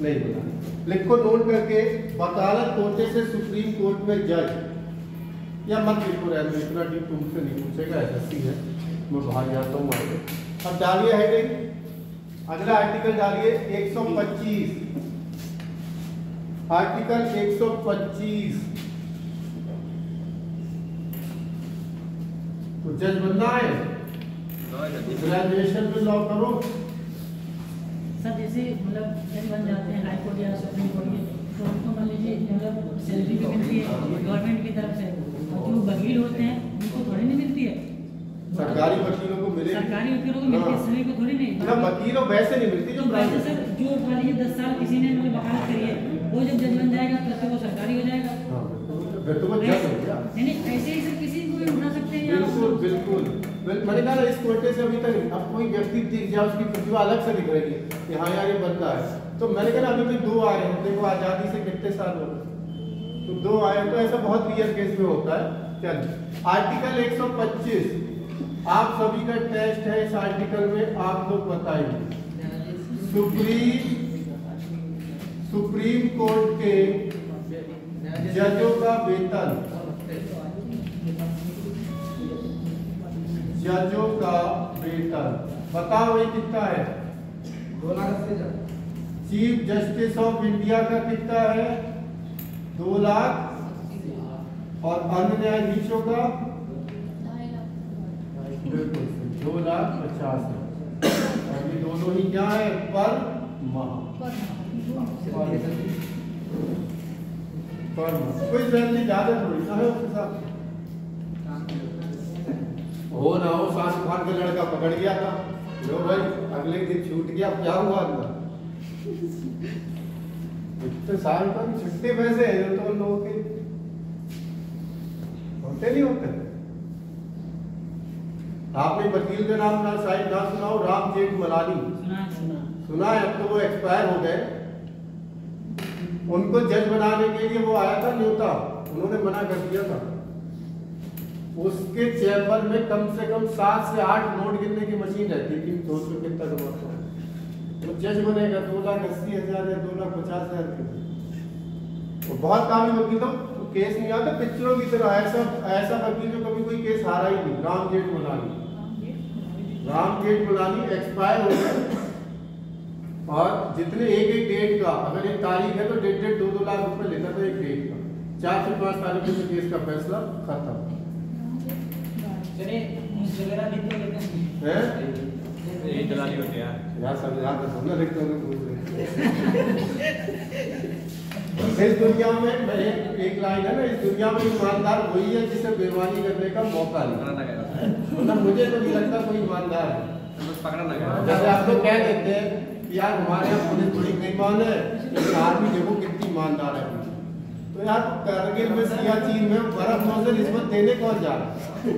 नहीं बना। लिखो नोट करके, वकालत कोटे से सुप्रीम कोर्ट में जज, या मत लिखो, रहने इतना डीप तुमसे नहीं पूछेगा, ऐसी है, मैं बाहर जाता हूँ आगे। अब डालिए हेडिंग, अगला आर्टिकल डालिए 125, आर्टिकल 125। तो जज बनना है, ग्रेजुएशन में लॉ करो। सर जैसे मतलब जज बन जाते हैं हाई कोर्ट या सुप्रीम कोर्ट के, तो उनको मान लीजिए मतलब सैलरी भी मिलती है गवर्नमेंट की तरफ से, और जो वकील होते हैं उनको थोड़ी नहीं मिलती है, सरकारी वकीलों को मिले, सरकारी वकीलों को मिलती है, सभी को थोड़ी नहीं। ना वकीलों वैसे नहीं मिलती जो वैसे सर जो मान लीजिए 10 साल किसी ने मतलब वकालत करी है, वो जब जज बन जाएगा तो वो सरकारी हो जाएगा। फिर तो वो जज हो गया। नहीं ऐसे ही सर किसी को भी उठा सकते हैं। बिल्कुल बिल्कुल, मैंने कहा इस कोटे से अभी तक अब कोई व्यक्ति दिख जाए, उसकी प्रतिभा अलग से दिख रही है कि हाँ यार ये बंदा है, तो मैंने कहा अभी तक 2 आए हैं, देखो आजादी से कितने साल हो गए, तो 2 आए, तो ऐसा बहुत रियल केस में होता है। चलिए आर्टिकल 125, आप सभी का टेस्ट है इस आर्टिकल में, आप लोग बताइए सुप्रीम कोर्ट के जजों का वेतन, जजों का वेतन बताओ भाई कितना है? 2 लाख से चीफ जस्टिस ऑफ इंडिया का कितना है? 2 लाख, और अन्य न्यायाधीशों का बिल्कुल 2,50,000। और ये दोनों ही क्या है? पर माह, पर माह, कोई सैलरी ज्यादा थोड़ी ना है उसके साथ। हो ना हो शाहरुख खान का लड़का पकड़ गया था, लो भाई अगले दिन छूट गया, क्या हुआ अंदर? इतने साल पर छुट्टे पैसे हैं जो तो लोगों के होते नहीं होते। आपने वकील का नाम ना शायद ना सुना हो, राम जेठमलानी सुना है? अब तो वो एक्सपायर हो गए। उनको जज बनाने के लिए वो आया था न्योता, उन्होंने मना कर दिया था। उसके चैम्बर में कम से कम 7 से 8 नोट गिनने की मशीन रहती थी। दोस्तों कितना कमाता है तो जज बनेगा 2,80,000 या 2,50,000 के। और बहुत काबिल वकील था, केस नहीं आता पिक्चरों की तरह, ऐसा वकील जो कभी कोई केस हारा ही नहीं। राम जेठमलानी एक्सपायर हो गए, और जितने एक डेट का, अगर एक तारीख है तो डेढ़ 2 लाख रुपए लेता था एक डेट का। 4 से 5 तारीख में केस का फैसला खत्म चलिए न्यूज़ वगैरह भी तो लेते हैं है। यही दलाली होती है यार। यार सब याद है, सब ना लिखते होंगे पूछ इस दुनिया में एक लाइन है ना, इस दुनिया में ईमानदार वही है जिसे बेईमानी करने का मौका पकड़ा ना नहीं। गया, मतलब मुझे तो नहीं लगता कोई ईमानदार है। बस पकड़ा ना गया। जैसे आप लोग कह देते हैं कि यार हमारे यहाँ पुलिस बड़ी बेईमान है, लेकिन आर्मी देखो कितनी ईमानदार है। तो यार करगिल में, सियाचिन में बर्फ में रिश्वत देने कौन जा रहा है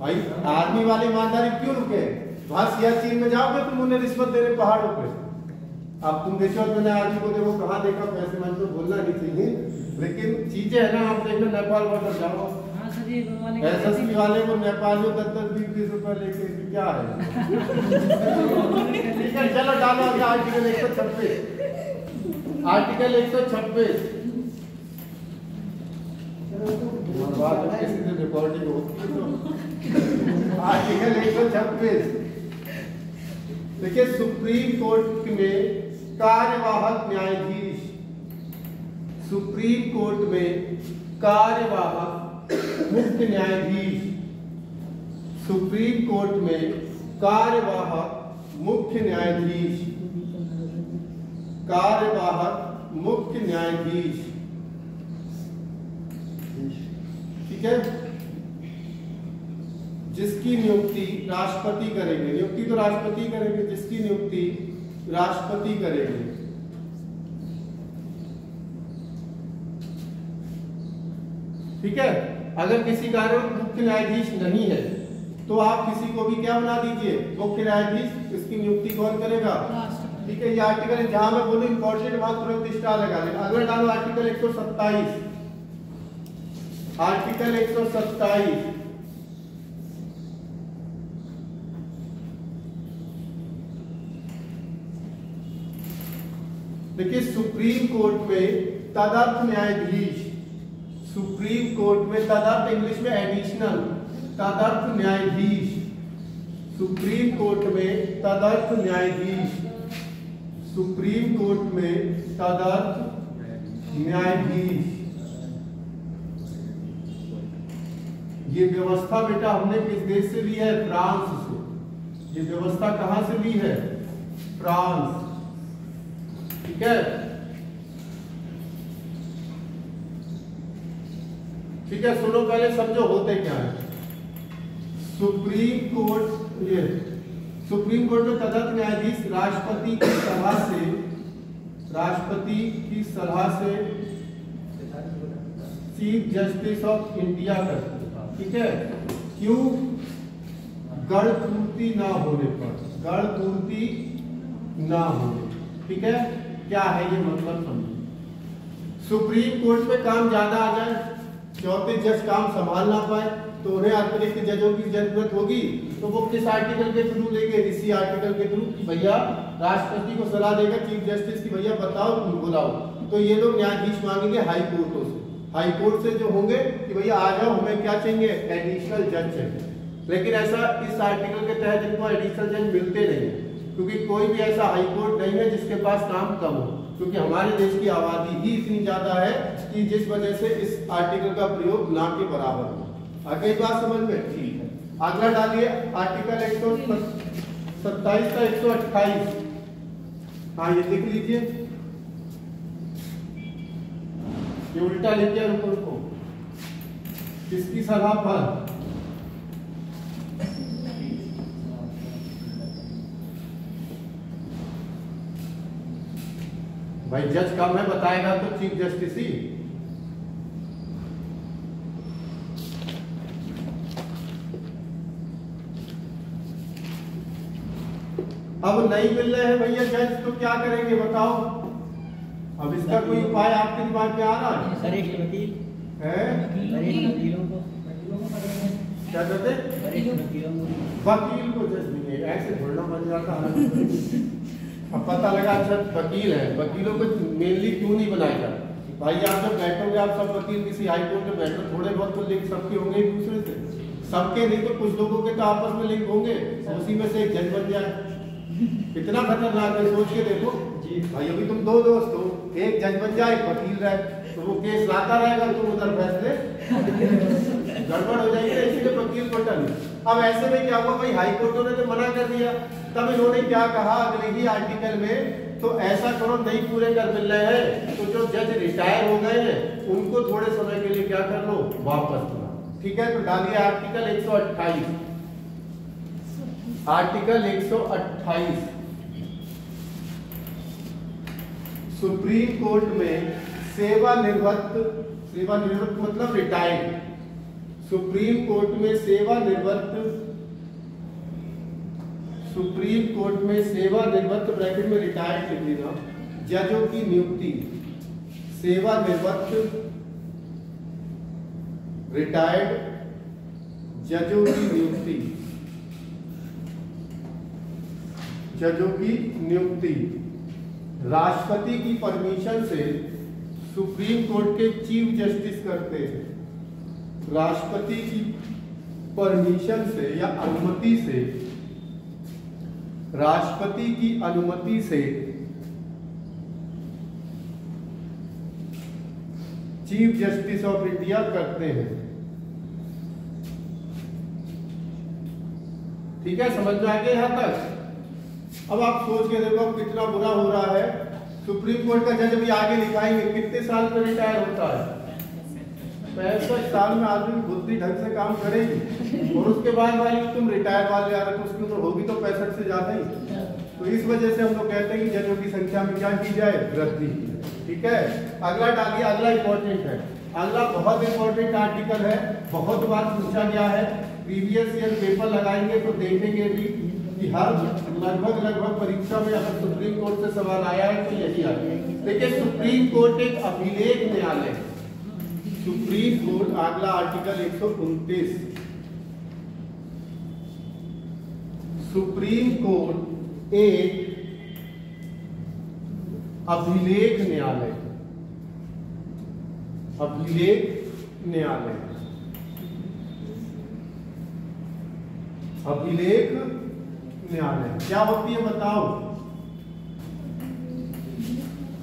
भाई? आर्मी वाली ईमानदारी क्यों रुके? वहां सियाचिन में जाओगे तुम उन्हें रिश्वत देने पहाड़ों पे। अब तुम रिश्वत में आर्मी को देखो कहाँ देखा, पैसे मन तो बोलना नहीं चाहिए, लेकिन चीजें है ना। आप देखो नेपाल बॉर्डर जाओ, हाँ सर ये वाले एसएसपी वाले को नेपाल में 10-20 रुपए लेके क्या है? ठीक है चलो डालो आगे आर्टिकल 126। आर्टिकल 126 किसी से रिकॉर्डिंग होती है तो। आर्टिकल 126 देखिए, सुप्रीम कोर्ट में कार्यवाहक न्यायाधीश, सुप्रीम कोर्ट में कार्यवाहक मुख्य न्यायाधीश, सुप्रीम कोर्ट में कार्यवाहक मुख्य न्यायाधीश, कार्यवाहक मुख्य न्यायाधीश, ठीक है, जिसकी नियुक्ति राष्ट्रपति करेंगे। नियुक्ति तो राष्ट्रपति करेंगे, जिसकी नियुक्ति राष्ट्रपति करेंगे। ठीक है। अगर किसी कारण मुख्य न्यायाधीश नहीं है तो आप किसी को भी क्या बना दीजिए, मुख्य न्यायाधीश। इसकी नियुक्ति कौन करेगा? ठीक है। ये आर्टिकल जहां मैं बोलूं इंपॉर्टेंट वहां तुरंत स्टार लगा लेना। अगला डालो आर्टिकल 127। आर्टिकल 127 देखिए, सुप्रीम कोर्ट में तदर्थ न्यायाधीश, सुप्रीम कोर्ट में तदर्थ इंग्लिश में एडिशनल, तदर्थ न्यायाधीश, सुप्रीम कोर्ट में तदर्थ न्यायाधीश, सुप्रीम कोर्ट में तदर्थ न्यायाधीश। ये व्यवस्था बेटा हमने किस देश से ली है? फ्रांस से। ये व्यवस्था कहां से ली है? फ्रांस। ठीक है। ठीक है, सुनो पहले समझो होते क्या है। सुप्रीम कोर्ट, ये सुप्रीम कोर्ट में तदर्थ न्यायाधीश राष्ट्रपति की सलाह से, राष्ट्रपति की सलाह से चीफ जस्टिस ऑफ इंडिया करते। ठीक है। क्यों? गणपूर्ति ना होने पर, गणपूर्ति ना होने। ठीक है। क्या है ये मतलब समझिए। सुप्रीम कोर्ट में काम ज्यादा आ जाए, 34 जज काम संभाल ना पाए, तो उन्हें अतिरिक्त जजों की जरूरत होगी, तो वो किस आर्टिकल के थ्रू लेंगे? इसी आर्टिकल के थ्रू कि भैया राष्ट्रपति को सलाह देगा चीफ जस्टिस की, भैया बताओ बुलाओ। तो ये लोग न्यायाधीश मांगेंगे हाई कोर्टों से, हाई कोर्ट से जो होंगे कि भैया आ जाओ, हमें क्या चाहिए? एडिशनल जज चाहिए। लेकिन ऐसा इस आर्टिकल के तहत इनको एडिशनल जज मिलते नहीं, क्योंकि कोई भी ऐसा हाई कोर्ट नहीं है जिसके पास काम कम हो, क्योंकि हमारे देश की आबादी ही इतनी ज्यादा है कि जिस वजह से इस आर्टिकल का प्रयोग ना के बराबर हो। आगे बात समझ में? ठीक है। अगला डालिए आर्टिकल 127 का 128। हाँ ये लिख लीजिए, ये उल्टा लिखिए, रुको। किसकी सलाह पर? भाई जज कम है बताएगा तो चीफ जस्टिस ही। अब नहीं मिल रहे हैं भैया जज, तो क्या करेंगे बताओ? अब इसका कोई उपाय आपके दिमाग में आ रहा है? वरिष्ठ वकील है? वरिष्ठ वकीलों को क्या कहते? वरिष्ठ वकीलों को वकील को जज नहीं है, ऐसे ढूंढना बन जाता है। अब पता लगा अच्छा वकील है, वकीलों को मेनली क्यों नहीं बनाया जाता? भाई आप जब बैठोगे, आप सब वकील किसी हाई कोर्ट में बैठो, थोड़े बहुत तो लिंक सबके होंगे एक दूसरे से, सबके नहीं तो कुछ लोगों के तो आपस में लिंक होंगे, उसी में से एक जज बन जाए। कितना खतरनाक है, सोच के देखो भाई। अभी तुम दो दोस्त हो, एक जज बन जाए, एक वकील रहे, तो वो केस लाता रहेगा, तुम उधर फैसले गड़बड़ हो जाएंगे, इसीलिए वकील को टन। अब ऐसे में क्या हुआ भाई, हाई कोर्टों ने तो मना कर दिया, तब इन्होंने क्या कहा अगले ही आर्टिकल में, तो ऐसा करो नहीं पूरे कर मिल रहे हैं तो जो जज रिटायर हो गए हैं उनको थोड़े समय के लिए क्या कर लो, वापस लो। ठीक है, तो डालिए आर्टिकल 128, आर्टिकल 128 सुप्रीम कोर्ट में सेवानिवृत्त मतलब रिटायर्ड, सुप्रीम कोर्ट में सेवानिवृत्त ब्रैकेट में रिटायर्ड लिख लेना, जजों की नियुक्ति, सेवानिवृत्त रिटायर्ड जजों की नियुक्ति राष्ट्रपति की परमिशन से सुप्रीम कोर्ट के चीफ जस्टिस करते हैं। राष्ट्रपति की परमिशन से या अनुमति से, राष्ट्रपति की अनुमति से चीफ जस्टिस ऑफ इंडिया करते हैं। ठीक है, समझ में आ गया यहां तक। अब आप सोच के देखो कितना बुरा हो रहा है, सुप्रीम कोर्ट का जज भी आगे लिखाएंगे कितने साल में रिटायर होता है, 65 साल में आदमी बुद्धि ढंग से काम करेगी, और उसके बाद भाई तुम रिटायर वाले आ रहे, तो उसकी उम्र होगी तो 65 से ज्यादा ही। तो इस वजह से हम लोग कहते हैं कि जजों की संख्या में क्या की जाए, वृद्धि की जाए। ठीक है, अगला डालिए, अगला इंपॉर्टेंट है, अगला बहुत इंपॉर्टेंट आर्टिकल है, बहुत बार पूछा गया है, प्रीवियस ईयर पेपर लगाएंगे तो देखेंगे भी कि हर लगभग परीक्षा में अगर सुप्रीम कोर्ट से सवाल आया है तो यही आया। देखिए, सुप्रीम कोर्ट एक अभिलेख न्यायालय है। सुप्रीम कोर्ट, अगला आर्टिकल 129, सुप्रीम कोर्ट एक अभिलेख न्यायालय, अभिलेख न्यायालय, अभिलेख न्यायालय क्या होती है बताओ?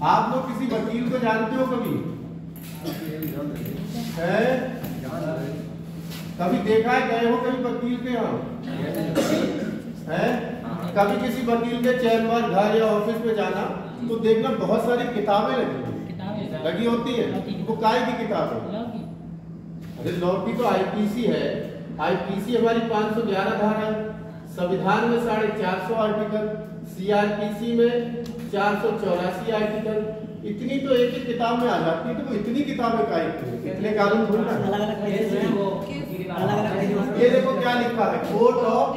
आप लोग किसी वकील को जानते हो कभी? है? कभी देखा है, गए हो कभी वकील के यहाँ? है? कभी किसी वकील के चैम्बर, घर या ऑफिस में जाना तो देखना बहुत सारी किताबें लगी होती है। वो काय की किताबें? अरे लॉ की तो आईपीसी है, आईपीसी हमारी 511 धारा है, संविधान में 450 आर्टिकल, सीआरपीसी में 484 आर्टिकल, इतनी तो एक एक किताब में आ जाती है। तो वो इतनी किताबें का इतने कानून थोड़ी ना। ये देखो क्या लिखा है, कोर्ट ऑफ,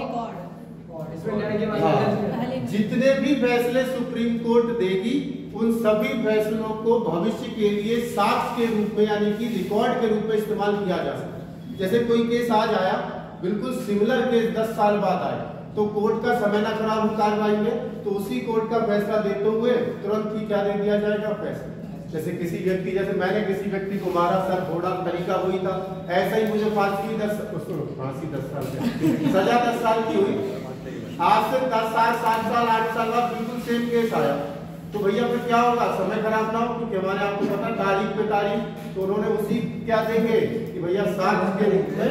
जितने भी फैसले सुप्रीम कोर्ट देगी उन सभी फैसलों को भविष्य के लिए साक्ष्य के रूप में यानी कि रिकॉर्ड के रूप में इस्तेमाल किया जा सकता है। जैसे कोई केस आज आया, बिल्कुल सिमिलर केस 10 साल बाद आए, तो कोर्ट का समय ना खराब हो कार्रवाई में, तो उसी कोर्ट का फैसला देते हुए तुरंत ही क्या दे दिया जाएगा, फैसला। जैसे किसी व्यक्ति, जैसे मैंने किसी व्यक्ति को मारा, सर थोड़ा तरीका हुई था, ऐसा ही मुझे फांसी 10 साल सजा 10 साल की हुई। आज से 10 साल, 7 साल, 8 साल बाद बिल्कुल सेम केस आया, तो भैया फिर क्या होगा, समय खराब ना हो, क्योंकि हमारे आपको पता तारीख पे तारीख, तो उन्होंने उसी क्या देंगे कि भैया साक्ष्य के रूप में।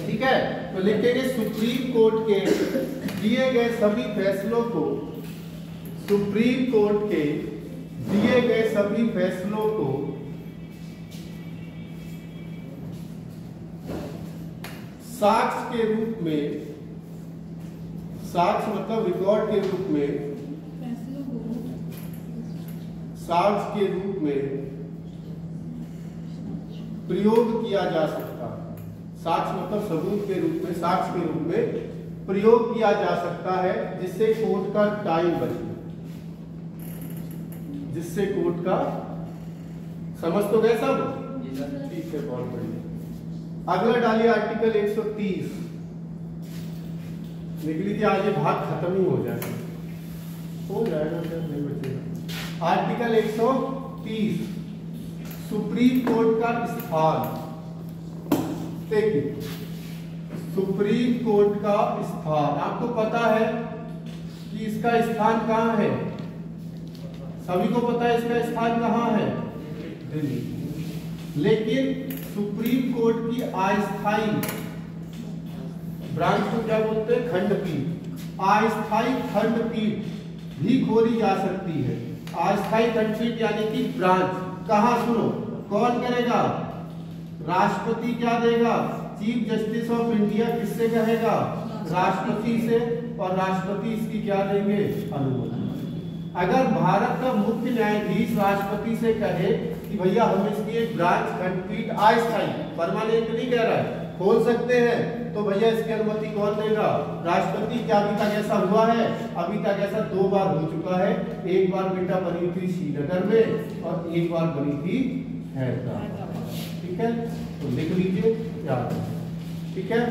ठीक है, तो लिखेंगे सुप्रीम कोर्ट के दिए गए सभी फैसलों को, सुप्रीम कोर्ट के दिए गए सभी फैसलों को साक्ष्य के रूप में, साक्ष्य मतलब रिकॉर्ड के रूप में, साक्ष्य के रूप में प्रयोग किया जा सकता है। साक्ष्य मतलब सबूत के रूप में, साक्ष्य के रूप में प्रयोग किया जा सकता है, जिससे कोर्ट का टाइम बचे, जिससे कोर्ट का, समझ तो गए सब? ठीक है, बहुत बढ़िया। अगला डालिए आर्टिकल 130, लिख लीजिए, आज ये भाग खत्म ही हो जाएगा, हो जाएगा, नहीं बचेगा। आर्टिकल 130 सुप्रीम कोर्ट का स्थान, देखिए सुप्रीम कोर्ट का स्थान आपको पता है कि इसका स्थान कहाँ है, सभी को पता है इसका स्थान कहाँ है, दिल्ली। लेकिन सुप्रीम कोर्ट की अस्थायी ब्रांच को क्या बोलते हैं, खंडपीठ। अस्थायी खंडपीठ भी खोली जा सकती है। अस्थायी खंडपीठ यानी कि ब्रांच कहाँ, सुनो, कौन करेगा, राष्ट्रपति क्या देगा, चीफ जस्टिस ऑफ इंडिया किससे कहेगा, राष्ट्रपति से, और राष्ट्रपति इसकी क्या देंगे, अनुमति। अगर भारत का मुख्य न्यायाधीश राष्ट्रपति से कहे कि भैया हम इसकी एक ब्रांच खंडपीठ अस्थायी, परमानेंट नहीं कह रहा है, खोल सकते हैं, तो भैया इसकी अनुमति कौन देगा, राष्ट्रपति। क्या अभी तक ऐसा हुआ है, अभी तक ऐसा 2 बार हो चुका है। एक बार बेटा बनी थी श्रीनगर में और एक बार बनी थी हैदराबाद। ठीक है, तो लिख लीजिए, याद रखिए। ठीक है,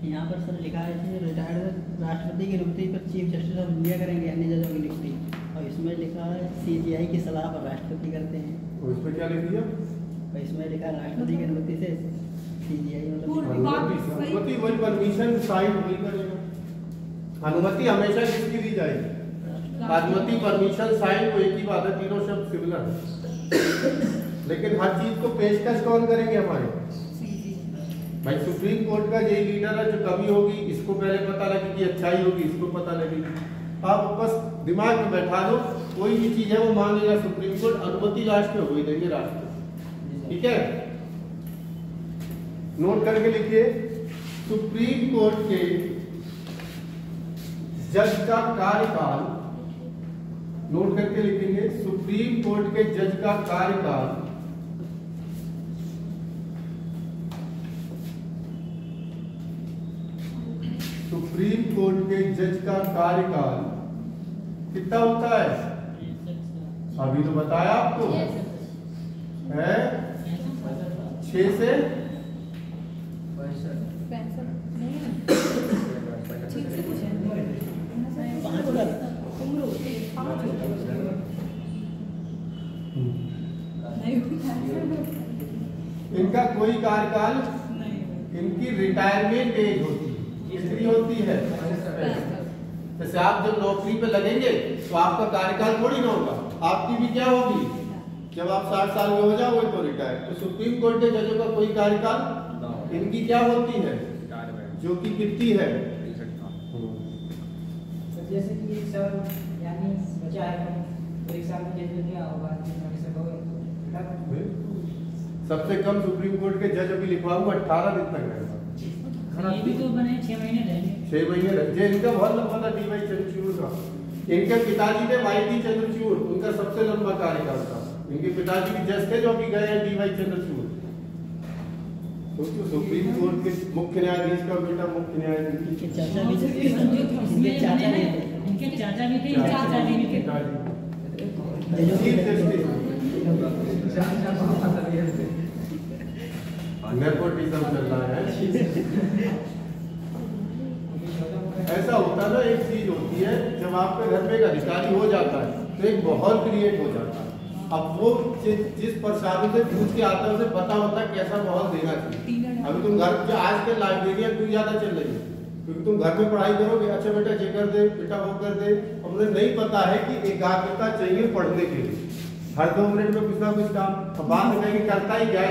यहाँ पर सर लिखा है कि रिटायर्ड राष्ट्रपति की नियुक्ति पर चीफ जस्टिस ऑफ इंडिया करेंगे, अन्य जजों की नियुक्ति, और इसमें लिखा है सीजीआई की सलाह पर राष्ट्रपति करते हैं। तो इसमें क्या लिख दिया, और इसमें लिखा है राष्ट्रपति की अनुमति से सीजीआई अनुमति वही परमिशन साइन वही करेगा। अनुमति हमेशा किसकी दी जाएगी, अनुमति परमिशन साइन को एक ही बात है, तीनों शब्द सिमिलर है। लेकिन हर चीज को पेशकश कौन करेंगे हमारे भाई, सुप्रीम कोर्ट का यही लीडर है। जो कमी होगी इसको पहले पता लगे कि अच्छाई होगी इसको पता लगेगी। आप बस दिमाग में बैठा दो, कोई भी चीज है वो मांगेगा सुप्रीम कोर्ट, अनुमति लास्ट में वही देंगे राष्ट्रपति। ठीक है, नोट करके लिखिए, सुप्रीम कोर्ट के जज का कार्यकाल, नोट करके लिखेंगे, सुप्रीम कोर्ट के जज का कार्यकाल सुप्रीम कोर्ट के जज का कार्यकाल कितना होता है, अभी तो बताया आपको है 6 से 5 इनका कोई कार्यकाल, इनकी रिटायरमेंट एज होती है, कितनी होती है। जैसे आप जब नौकरी पे लगेंगे तो आपका कार्यकाल थोड़ी ना होगा, आपकी भी क्या होगी, जब आप 60 साल के हो जाओगे तो रिटायर। तो सुप्रीम कोर्ट के जजों का कोई कार्यकाल, इनकी क्या होती है, जो कि कितनी है, जैसे कि एक साल यानी बचा है तो एक साल में जेल में क्या होगा, सबसे कम सुप्रीम कोर्ट के जज अभी लिखवाऊंगा 18 दिन तक रहेगा। ये भी तो बने 6 महीने रहेंगे, 6 महीने रहे। इनका बहुत लंबा था डी वाई चंद्रचूड़ का, इनके पिताजी थे वाई टी चंद्रचूड़, उनका सबसे लंबा कार्यकाल था। इनके पिताजी भी जज थे जो अभी गए हैं डी वाई चंद्रचूड़। तो सुप्रीम कोर्ट के मुख्य न्यायाधीश का बेटा मुख्य न्यायाधीश, इनके चाचा भी थे, इनके चाचा भी थे, इनके चाचा भी थे, चाचा भी थे, चीफ जस्टिस। नेपोटिज्म चल रहा है। ऐसा होता ना, एक चीज होती है जब आपके घर में एक अधिकारी हो जाता है तो एक माहौल क्रिएट हो जाता है। अब वो जिस प्रसाद से पूछ के आता है उसे पता होता है कैसा माहौल देना चाहिए। अभी तुम घर जो आजकल लाइब्रेरियां क्यों ज्यादा चल रही है, क्योंकि तुम घर में पढ़ाई करोगे, अच्छा बेटा ये कर दे, बेटा वो कर दे, उन्हें नहीं पता है कि एकाग्रता चाहिए पढ़ने के लिए। हर 2 मिनट में कुछ ना कुछ काम, अब बात में कहेंगे करता ही क्या है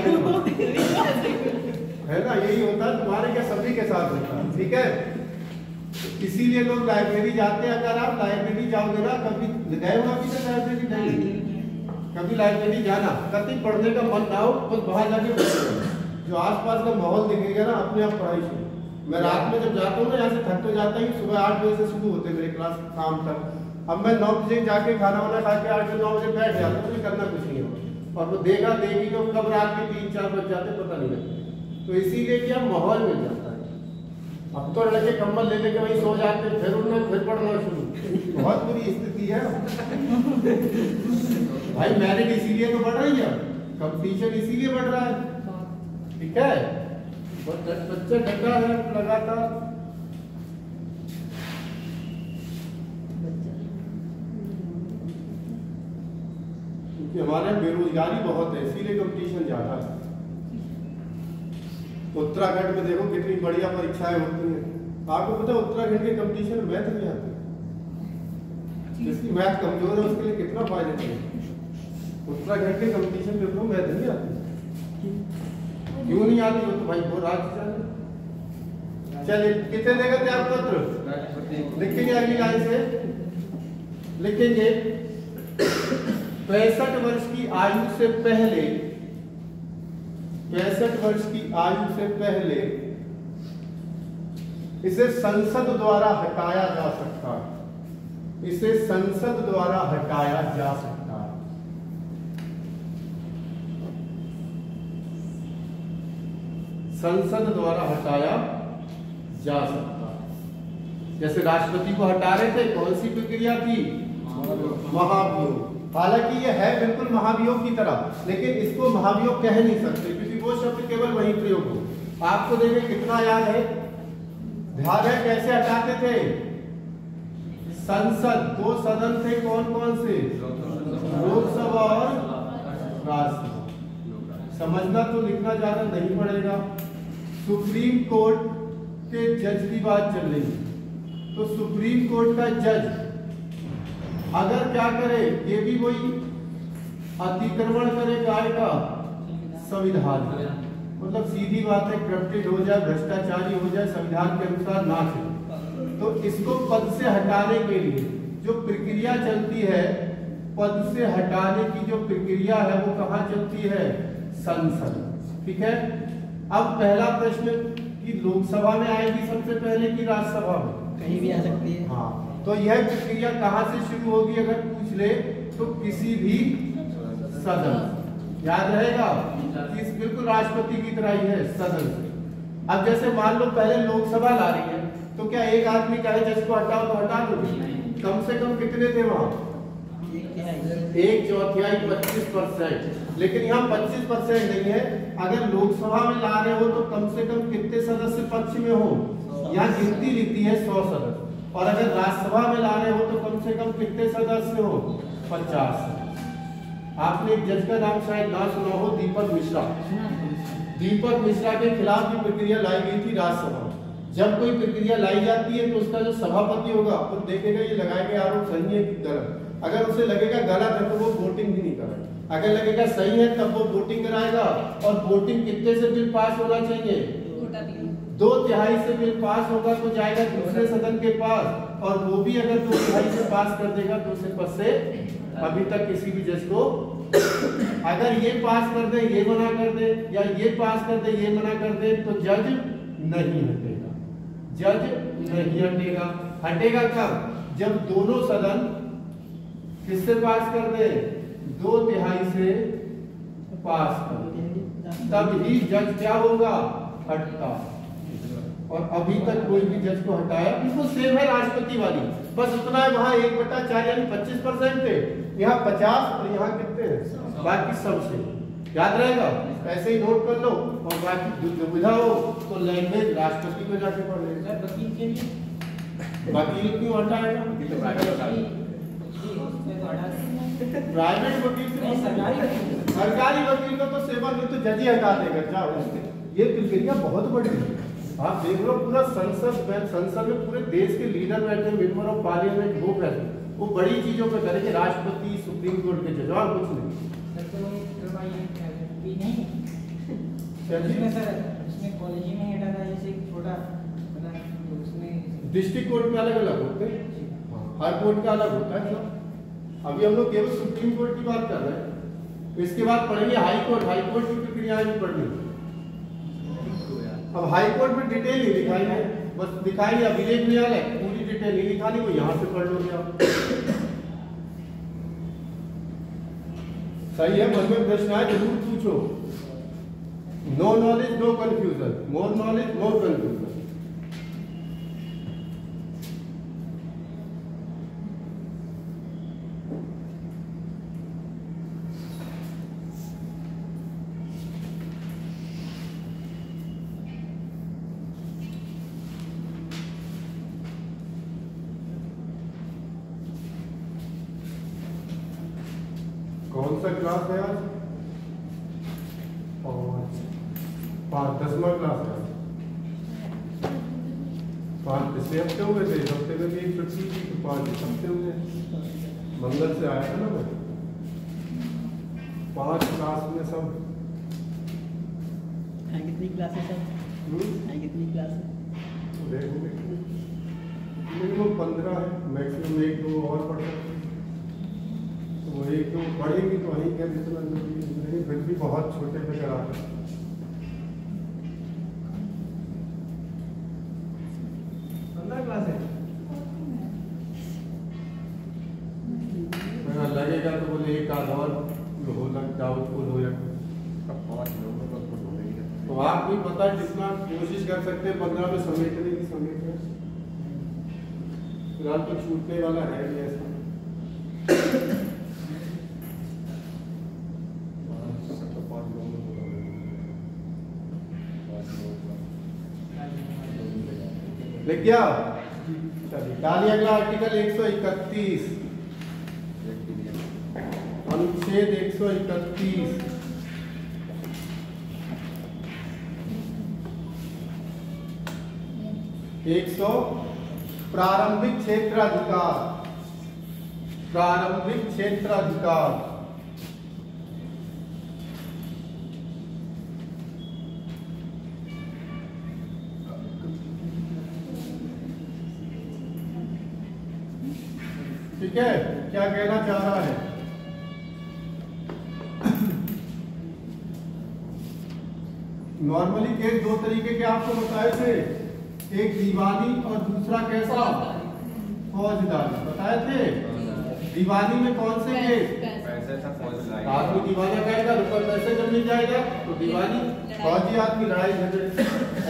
ना, यही होता है तुम्हारे क्या सभी के साथ होता है। ठीक है, इसीलिए लोग लाइब्रेरी जाते हैं। अगर आप लाइब्रेरी जाओगे ना, कभी गए हो अभी तक लाइब्रेरी नहीं, कभी लाइब्रेरी जाना, कभी पढ़ने का मन ना हो तो बाहर जाके जो आसपास का माहौल दिखेगा ना, अपने आप पढ़ाई शुरू। मैं रात में जब जाता हूँ ना, यहाँ से थक तो जाता ही, सुबह 8 बजे से शुरू होते मेरे क्लास शाम तक। अब मैं 9 बजे जाके खाना वाना खा के 8 से 9 बजे बैठ जाता हूँ, मुझे करना कुछ नहीं होगा। और वो देखा देखी तो कब रात के 3-4 बज जाते पता नहीं लगता। तो इसीलिए क्या माहौल मिल जाता है। अब तो लड़के कंबल ले लेके वहीं सो जाते, फिर उन्हें फिर पढ़ना शुरू। बहुत बुरी स्थिति है भाई। मैरिट इसीलिए तो बढ़ रही है, कंपटीशन इसीलिए बढ़ रहा है, ठीक है। बच्चे डटा है लगातार। क्योंकि हमारे यहाँ बेरोजगारी बहुत है, इसीलिए कंपटीशन ज्यादा है। उत्तराखंड में देखो कितनी बढ़िया परीक्षाएं होती हैं। आपको पता है उत्तराखंड के कंपटीशन में मैथ नहीं आती। जिसकी मैथ कमजोर है उसके लिए कितना फायदा है। उत्तराखंड के कंपटीशन में तो मैथ नहीं आती। क्यों नहीं आती? वो तो भाई वो राज्य चलिए कितने देगा थे आप पत्र लिखेंगे? अगली लाइन से लिखेंगे 65 वर्ष की आयु से पहले, 65 वर्ष की आयु से पहले इसे संसद द्वारा हटाया जा सकता है। इसे संसद द्वारा हटाया जा सकता है। संसद द्वारा हटाया जा सकता है। जैसे राष्ट्रपति को हटा रहे थे, कौन सी प्रक्रिया थी? महाभियोग। हालांकि ये है बिल्कुल महाभियोग की तरह, लेकिन इसको महाभियोग कह नहीं सकते क्योंकि वो शब्द केवल वहीं प्रयोग हो। आपको देखें कितना याद है, ध्यान है कैसे हटाते थे? संसद, दो सदन थे कौन कौन से? लोकसभा और राज्यसभा। समझना तो लिखना ज्यादा नहीं पड़ेगा। सुप्रीम कोर्ट के जज की बात चल रही है, तो सुप्रीम कोर्ट का जज अगर क्या करे, ये भी वही अतिक्रमण करे काय का? संविधान। मतलब सीधी बात है, करप्टेड हो जाए, भ्रष्टाचारी हो जाए, संविधान के अनुसार ना चले, तो इसको पद से हटाने के लिए जो प्रक्रिया चलती है, पद से हटाने की जो प्रक्रिया है वो कहाँ चलती है? संसद। ठीक है। अब पहला प्रश्न कि लोकसभा में आएगी सबसे पहले कि राज्यसभा में? कहीं भी आ सकती है। हाँ, तो यह प्रक्रिया कहाँ से शुरू होगी अगर पूछ ले तो किसी भी सदन। याद रहेगा कि बिल्कुल राष्ट्रपति की तरह ही है, सदन से। अब जैसे मान लो पहले लोकसभा ला रही है, तो क्या एक आदमी कहे जज को हटाओ तो हटा दो? कम से कम कितने थे वहां? 1/4 25%। लेकिन यहाँ 25% नहीं है। अगर लोकसभा में ला रहे हो तो कम से कम कितने सदस्य पक्ष में हो? यहाँ गिनती लिखती है 100 सदस्य। और अगर राज्यसभा में ला रहे हो तो कम से कम कितने सदस्य हो? 50। आपने एक जज का नाम शायद ना सुना हो, दीपक मिश्रा। दीपक मिश्रा के खिलाफ भी प्रक्रिया लाई गई थी राज्यसभा। जब कोई प्रक्रिया लाई जाती है तो उसका जो सभापति होगा वो देखेगा ये लगाए गए आरोप सही है कि गलत। अगर उसे लगेगा गलत है तो वो वोटिंग भी नहीं कराएगा। अगर लगेगा सही है तब वो वोटिंग कराएगा। और वोटिंग कितने से बिल पास होना चाहिए? 2/3 से बिल पास होगा तो जाएगा दूसरे सदन के पास, और वो भी अगर 2/3 से पास कर देगा तो उसे पद से अभी तक किसी भी जज को अगर ये पास कर दे, ये मना कर दे, या ये पास कर दे, ये मना कर दे, तो जज नहीं हटेगा। जज नहीं हटेगा। हटेगा कब? जब दोनों सदन किससे पास कर दे? 2/3 से पास कर दे, तब ही जज क्या होगा? हटता। और अभी तक कोई भी जज को हटाया, बिल्कुल सेम है राष्ट्रपति वाली, बस उतना है वहां 1/4 यानी 25% थे, यहाँ 50 और यहाँ कितने हैं? बाकी सबसे। याद रहेगा, ऐसे ही नोट कर लो। और बाकी दुविधा हो तो लैंग्वेज राष्ट्रपति को जाके पढ़ लेगा। वकील के लिए वकील क्यों हटाएगा? प्राइवेट वकील से सरकारी वकील को तो सेवा नहीं तो जज ही हटा देगा। जाओ, ये प्रक्रिया बहुत बड़ी है। आप देख लो पूरा संसद में पूरे देश के लीडर बैठे, मेंबर ऑफ पार्लियामेंट, वो बैठे, वो बड़ी चीजों पे करेंगे। राष्ट्रपति, सुप्रीम कोर्ट के जज, और कुछ नहीं। उसमें कॉलेज में हटा था, जैसे छोटा डिस्ट्रिक्ट कोर्ट में अलग अलग होते हैं, हर कोर्ट का अलग होता है। अभी हम लोग केवल सुप्रीम कोर्ट की बात कर रहे हैं। इसके बाद पढ़ेंगे हाई कोर्ट। हाई कोर्ट की प्रक्रियाएं भी पढ़नी। अब हाई कोर्ट में डिटेल नहीं दिखाई है, बस दिखाई अभिलेख न्यायालय, पूरी डिटेल नहीं दिखानी, वो यहाँ से पढ़ लोगे आप। सही है, मन में प्रश्न आए जरूर पूछो। No knowledge no confusion, more knowledge more confusion. कौन सा क्लास है आज? 5 10वां क्लास है आज। 5 पिछले हफ्ते हुए थे, इस हफ्ते में भी एक छुट्टी थी तो 5 इस हफ्ते हुए। मंगल से आया था ना मैं। 5 क्लास में सब हैं कितनी क्लासेस हैं कितनी क्लासेस? मिनिमम 15 है, मैक्सिमम 1-2 और पढ़ सकते हैं। तो वो 1-2 पढ़ेंगी तो वहीं क्या जितना नहीं, फिर भी बहुत छोटे पे करा रहे। 15 क्लास है। अगर लगेगा तो बोले एक आध और हो लग डाउटफुल हो या तो आप भी पता है जितना कोशिश कर सकते हैं 15 में समेटने की समेट है। फिलहाल तो छूटने वाला है नहीं ऐसा। लिख गया? चलिए डालिए अगला आर्टिकल 131 अनुच्छेद 131 100 प्रारंभिक क्षेत्राधिकार। प्रारंभिक क्षेत्राधिकार ठीक है, क्या कहना चाह रहा है? नॉर्मली केस 2 तरीके के आपको बताए थे, एक दीवानी और दूसरा कैसा? फौजदारी बताए थे। दीवानी में कौन से केस? आदमी दीवाना कहेगा रुपये पैसे जब मिल जाएगा तो दीवानी, फौजी आदमी लड़ाई झगड़े।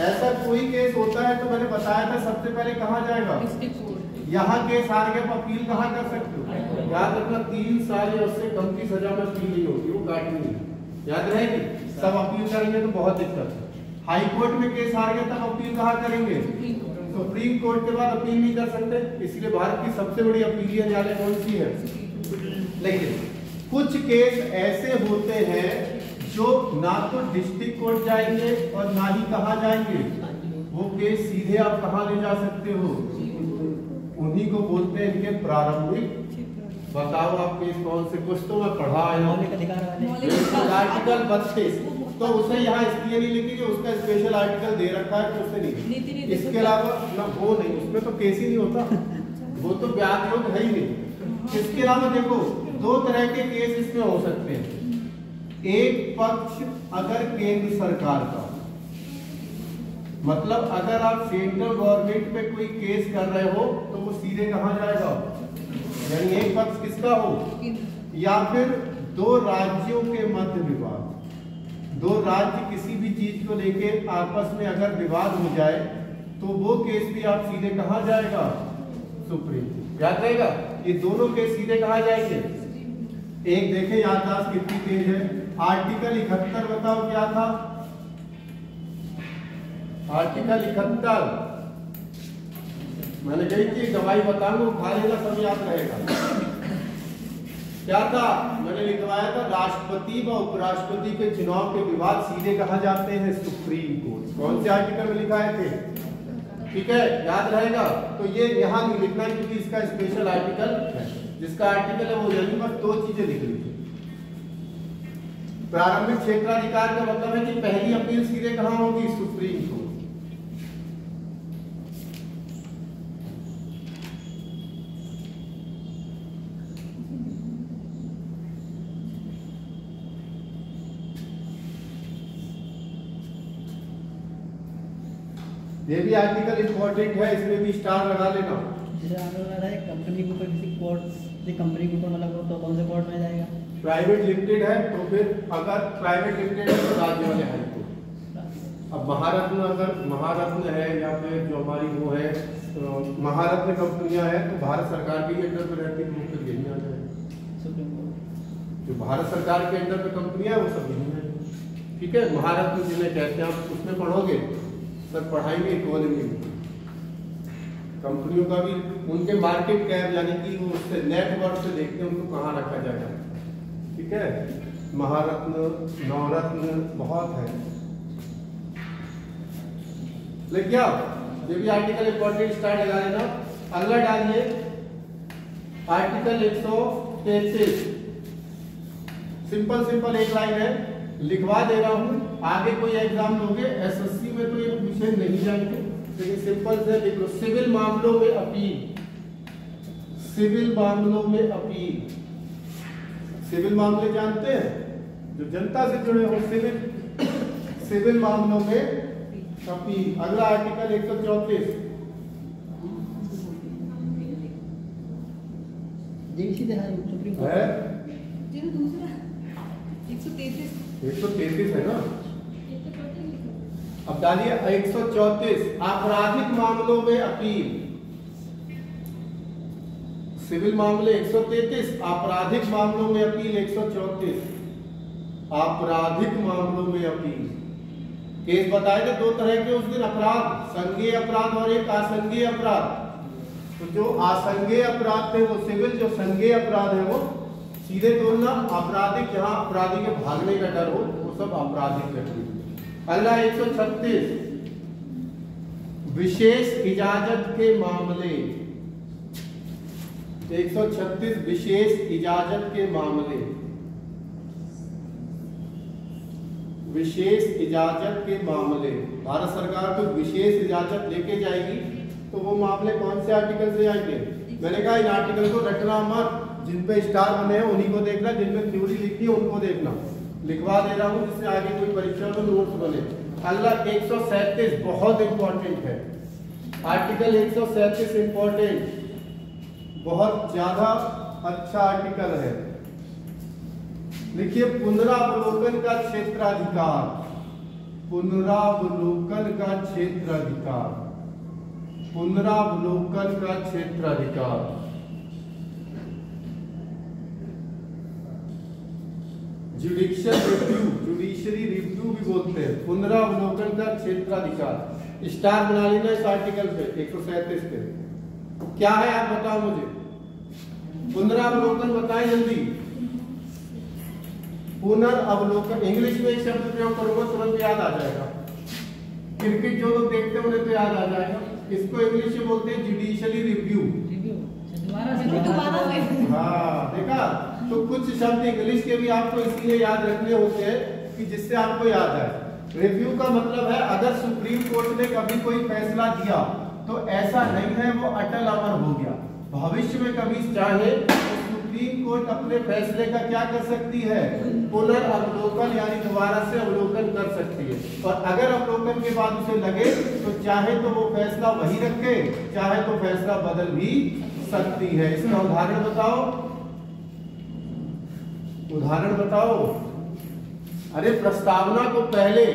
ऐसा कोई केस होता है तो मैंने बताया था सबसे पहले कहाँ जाएगा? यहाँ केस हार गया तो अपील कहाँ कर सकते हो? याद रखना 3 साल या उससे कम की सजा में अपील नहीं होगी, वो काटनी है, याद रहेगी। सब अपील करेंगे तो बहुत दिक्कत है। हाई कोर्ट में केस हार गया तब अपील कहाँ करेंगे? सुप्रीम कोर्ट के बाद अपील नहीं कर सकते। इसलिए भारत की सबसे बड़ी अपीलीय न्यायालय कौन सी है? लेकिन कुछ केस ऐसे होते हैं जो ना तो डिस्ट्रिक्ट कोर्ट जाएंगे और ना ही कहाँ जाएंगे, वो केस सीधे आप कहाँ ले जा सकते हो? उन्हीं को बोलते हैं इनके प्रारंभिक। बताओ आप केस कौन से? कुछ तो मैं पढ़ा आया हूँ आर्टिकल 32, तो उसे यहाँ इसलिए नहीं लिखी कि उसका स्पेशल आर्टिकल दे रखा है तो उसे नहीं। इसके अलावा ना वो नहीं, उसमें तो केस ही नहीं होता, वो तो ब्याज योग है ही नहीं। इसके अलावा देखो 2 तरह के केस इसमें हो सकते हैं। एक पक्ष अगर केंद्र सरकार का, मतलब अगर आप सेंट्रल गवर्नमेंट पे कोई केस कर रहे हो तो वो सीधे कहाँ जाएगा? यानी एक पक्ष किसका हो? या फिर 2 राज्यों के मध्य विवाद, 2 राज्य किसी भी चीज को लेके आपस में अगर विवाद हो जाए तो वो केस भी आप सीधे कहाँ जाएगा? सुप्रीम। याद रहेगा ये दोनों केस सीधे कहाँ जाएंगे? एक देखें याददाश्त कितनी तेज है। आर्टिकल 71 बताओ क्या था? आर्टिकल 71 मैंने कही थी दवाई बताऊंगा, खा लेना सब याद रहेगा। क्या था? मैंने लिखवाया था राष्ट्रपति व उपराष्ट्रपति के चुनाव के विवाद सीधे कहाँ जाते हैं? Supreme court. कौन से आर्टिकल में लिखाए थे? ठीक है, याद रहेगा। तो ये यहाँ नहीं लिखना है क्योंकि इसका स्पेशल आर्टिकल है। जिसका आर्टिकल है वो यही बस 2 चीजें लिख ली थी। प्रारंभिक क्षेत्राधिकार का मतलब है कि पहली अपील सीधे कहाँ होगी? Supreme court. ये भी आर्टिकल इंपॉर्टेंट है, इसमें भी स्टार लगा लेना। जैसे आपने लगा है कंपनी के ऊपर किसी कोर्ट से कंपनी के ऊपर मतलब वो तो कौन से कोर्ट में जाएगा? प्राइवेट लिमिटेड है तो फिर अगर प्राइवेट लिमिटेड है तो राज्य वाले हाई कोर्ट। अब महारत्न अगर महारत्न है या फिर जो हमारी वो है तो महारत्न कंपनियां हैं तो भारत सरकार के अंडर में रहती है, तो यही आ जाएगा सुप्रीम कोर्ट। जो भारत सरकार के अंडर में कंपनियां वो सब यही है। ठीक है, महारत्न जिन्हें कहते हैं आप उसमें पढ़ोगे सर, पढ़ाएंगे इकोनॉमी में कंपनियों का भी उनके मार्केट कैप यानी कि वो उससे नेटवर्क से देखते हैं उनको कहाँ रखा जाएगा। ठीक है, महारत्न, नवरत्न बहुत है। लेकिन क्या ये भी आर्टिकल इंपॉर्टेंट स्टार्ट लगा लेना। अगला डालिए आर्टिकल 133। सिंपल एक लाइन है, लिखवा दे रहा हूं। आगे कोई एग्जाम लोगे एसएससी में तो ये विषय नहीं जाएंगे, लेकिन सिंपल से लिख लो। सिविल मामलों में अपील, सिविल मामलों में अपील। सिविल मामले जानते हैं जो जनता से जुड़े हो, सिविल मामलों में अपील। अगला आर्टिकल 134। सुप्रीम कोर्ट है ये तो दूसरा 133 133 है ना। अब डालिए 134 आपराधिक मामलों में अपील। सिविल मामले 133, आपराधिक मामलों में अपील 134। आपराधिक मामलों में अपील। केस बताए थे दो तरह के उस दिन अपराध, संज्ञेय अपराध और एक असंज्ञेय अपराध। तो जो असंज्ञेय अपराध थे वो सिविल, जो संज्ञेय अपराध है वो सीधे तोड़ना। आपराधिक जहां अपराधी के भागने का डर हो वो सब आपराधिक गतिविधि। अगला 136 विशेष इजाजत के मामले। 136 विशेष इजाजत के मामले। विशेष इजाजत के मामले, भारत सरकार को विशेष इजाजत लेके जाएगी तो वो मामले कौन से आर्टिकल से आएंगे? मैंने कहा इन आर्टिकल को रटना मत, जिन पे स्टार बने हैं उन्हीं को देखना, जिन पे थ्योरी लिखी है उनको देखना। लिखवा दे रहा हूं जिससे आगे कोई परीक्षा में नोट्स बने। अगला 137 बहुत इंपॉर्टेंट है। आर्टिकल 137 इंपॉर्टेंट, बहुत ज्यादा अच्छा आर्टिकल है। लिखिए पुनरावलोकन का क्षेत्राधिकार। पुनरावलोकन का क्षेत्राधिकार। पुनरावलोकन का क्षेत्राधिकार। जुडिशियल रिव्यू, जुडिशरी रिव्यू भी बोलते हैं। पुनरावलोकन का क्षेत्राधिकार स्टार बना लेना इस आर्टिकल पे 137 पे। क्या है आप बताओ मुझे, पुनरावलोकन बताएं जल्दी। पुनर्अवलोकन इंग्लिश में एक शब्द प्रयोग करूंगा तुरंत याद आ जाएगा। क्रिकेट जो लोग देखते हैं उन्हें तो याद आ जाएगा। इसको इंग्लिश में बोलते हैं जुडिशियली रिव्यू। दोबारा से हाँ देखा, तो कुछ शब्द इंग्लिश के भी आपको इसलिए याद रखने होते हैं कि जिससे आपको याद आए। रिव्यू का मतलब है अगर सुप्रीम कोर्ट ने कभी कोई फैसला दिया तो ऐसा नहीं है वो अटल अमर हो गया। भविष्य में कभी चाहे तो सुप्रीम कोर्ट अपने फैसले का क्या कर सकती है, पुनर्अवलोकन यानी दोबारा से अवलोकन कर सकती है। और अगर अवलोकन के बाद उसे लगे तो चाहे तो वो फैसला वही रखे, चाहे तो फैसला बदल भी सकती है। इसका उदाहरण बताओ, उदाहरण बताओ। अरे प्रस्तावना को पहले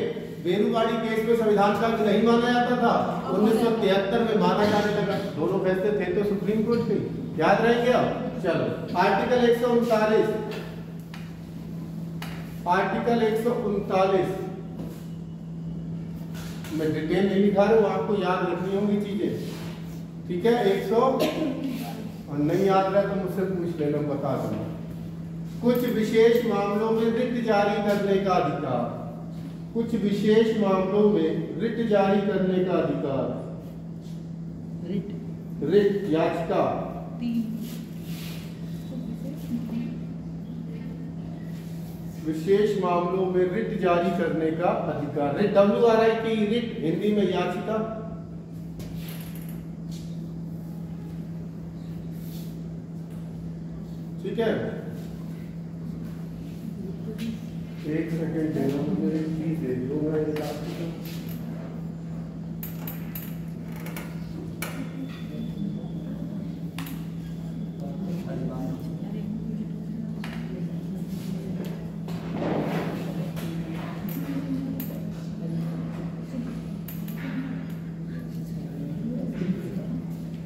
बेरुवाड़ी केस में संविधान का नहीं माना जाता था, 1973 में माना जाने लगा। दोनों फैसले थे तो सुप्रीम कोर्ट के, याद रहेंगे अब। चलो आर्टिकल 139, आर्टिकल 139 मैं डिटेल नहीं लिखा रहा हूं, आपको याद रखनी होंगी चीजें, ठीक है। 100 और नहीं याद रहा तो मुझसे पूछ लेना, बता दूंगा। कुछ विशेष मामलों में रिट जारी करने का अधिकार। कुछ विशेष मामलों में रिट जारी करने का अधिकार। रिट याचिका। विशेष मामलों में रिट जारी करने का अधिकार। रिट WRIT, रिट हिंदी में याचिका। ठीक है, एक सेकंड देना मुझे, एक चीज दे दूंगा इस आपको।